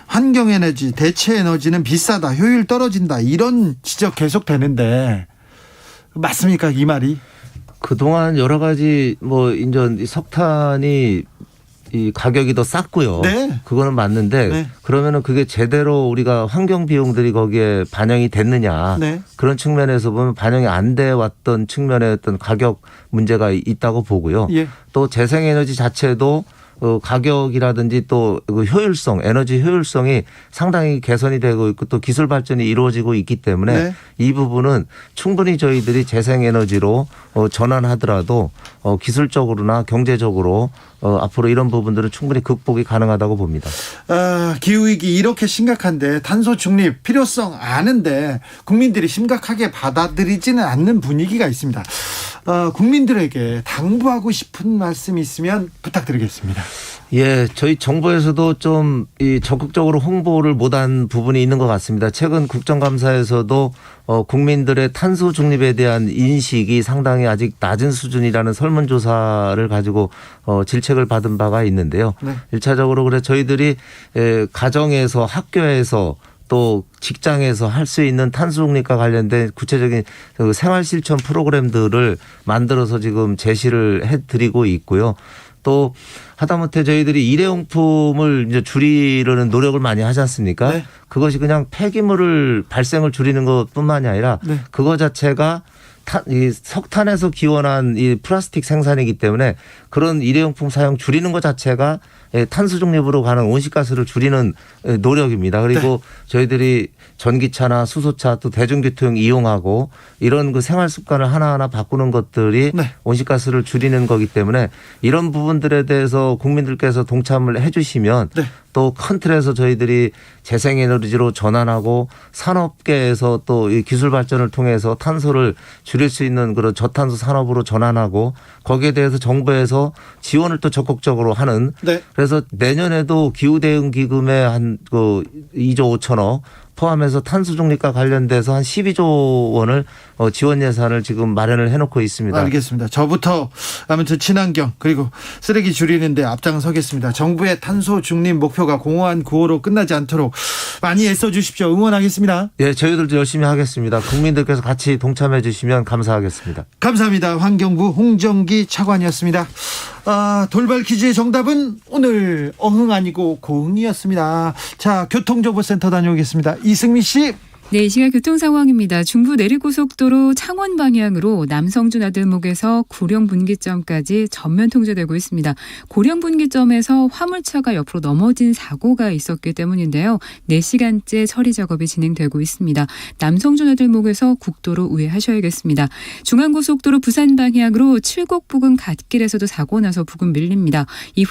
환경에너지, 대체에너지는 비싸다, 효율 떨어진다 이런 지적 계속 되는데 맞습니까 이 말이? 그동안 여러 가지 뭐 인전 석탄이 이 가격이 더 쌌고요. 네. 그거는 맞는데 네. 그러면은 그게 제대로 우리가 환경 비용들이 거기에 반영이 됐느냐. 네. 그런 측면에서 보면 반영이 안 돼 왔던 측면의 어떤 가격 문제가 있다고 보고요. 예. 또 재생에너지 자체도 가격이라든지 또 그 효율성, 에너지 효율성이 상당히 개선이 되고 있고 또 기술 발전이 이루어지고 있기 때문에 네. 이 부분은 충분히 저희들이 재생에너지로 전환하더라도 기술적으로나 경제적으로 앞으로 이런 부분들은 충분히 극복이 가능하다고 봅니다. 기후위기 이렇게 심각한데 탄소 중립 필요성 아는데 국민들이 심각하게 받아들이지는 않는 분위기가 있습니다. 국민들에게 당부하고 싶은 말씀이 있으면 부탁드리겠습니다. 예, 저희 정부에서도 좀 적극적으로 홍보를 못한 부분이 있는 것 같습니다. 최근 국정감사에서도 국민들의 탄소 중립에 대한 인식이 상당히 아직 낮은 수준이라는 설문조사를 가지고 질책을 받은 바가 있는데요. 네. 1차적으로 그래 저희들이 가정에서 학교에서 또 직장에서 할 수 있는 탄소 중립과 관련된 구체적인 생활 실천 프로그램들을 만들어서 지금 제시를 해드리고 있고요. 또 하다못해 저희들이 일회용품을 이제 줄이려는 노력을 많이 하지 않습니까? 네. 그것이 그냥 폐기물을 발생을 줄이는 것뿐만이 아니라 네. 그거 자체가 이 석탄에서 기원한 이 플라스틱 생산이기 때문에 그런 일회용품 사용 줄이는 것 자체가 탄소 중립으로 가는 온실가스를 줄이는 노력입니다. 그리고 저희들이 전기차나 수소차 또 대중교통 이용하고 이런 그 생활 습관을 하나하나 바꾸는 것들이 온실가스를 줄이는 거기 때문에 이런 부분들에 대해서 국민들께서 동참을 해 주시면 또 큰 틀에서 저희들이 재생에너지로 전환하고 산업계에서 또 이 기술 발전을 통해서 탄소를 줄일 수 있는 그런 저탄소 산업으로 전환하고 거기에 대해서 정부에서 지원을 또 적극적으로 하는 그래서 내년에도 기후대응기금에 한 그 2조 5천억 포함해서 탄소 중립과 관련돼서 한 12조 원을 지원 예산을 지금 마련을 해놓고 있습니다. 알겠습니다. 저부터 아무튼 친환경 그리고 쓰레기 줄이는데 앞장서겠습니다. 정부의 탄소 중립 목표가 공허한 구호로 끝나지 않도록 많이 애써주십시오. 응원하겠습니다. 예, 저희들도 열심히 하겠습니다. 국민들께서 같이 동참해 주시면 감사하겠습니다. 감사합니다. 환경부 홍정기 차관이었습니다. 돌발 퀴즈의 정답은 오늘 어흥 아니고 고흥이었습니다. 자, 교통정보센터 다녀오겠습니다. 이승미 씨. 네, 이 시각 교통 상황입니다. 중부 내륙고속도로 창원 방향으로 남성주 나들목에서 고령 분기점까지 전면 통제되고 있습니다. 고령 분기점에서 화물차가 옆으로 넘어진 사고가 있었기 때문인데요. 4시간째 처리 작업이 진행되고 있습니다. 남성주 나들목에서 국도로 우회하셔야겠습니다. 중앙고속도로 부산 방향으로 칠곡 부근 갓길에서도 사고 나서 부근 밀립니다.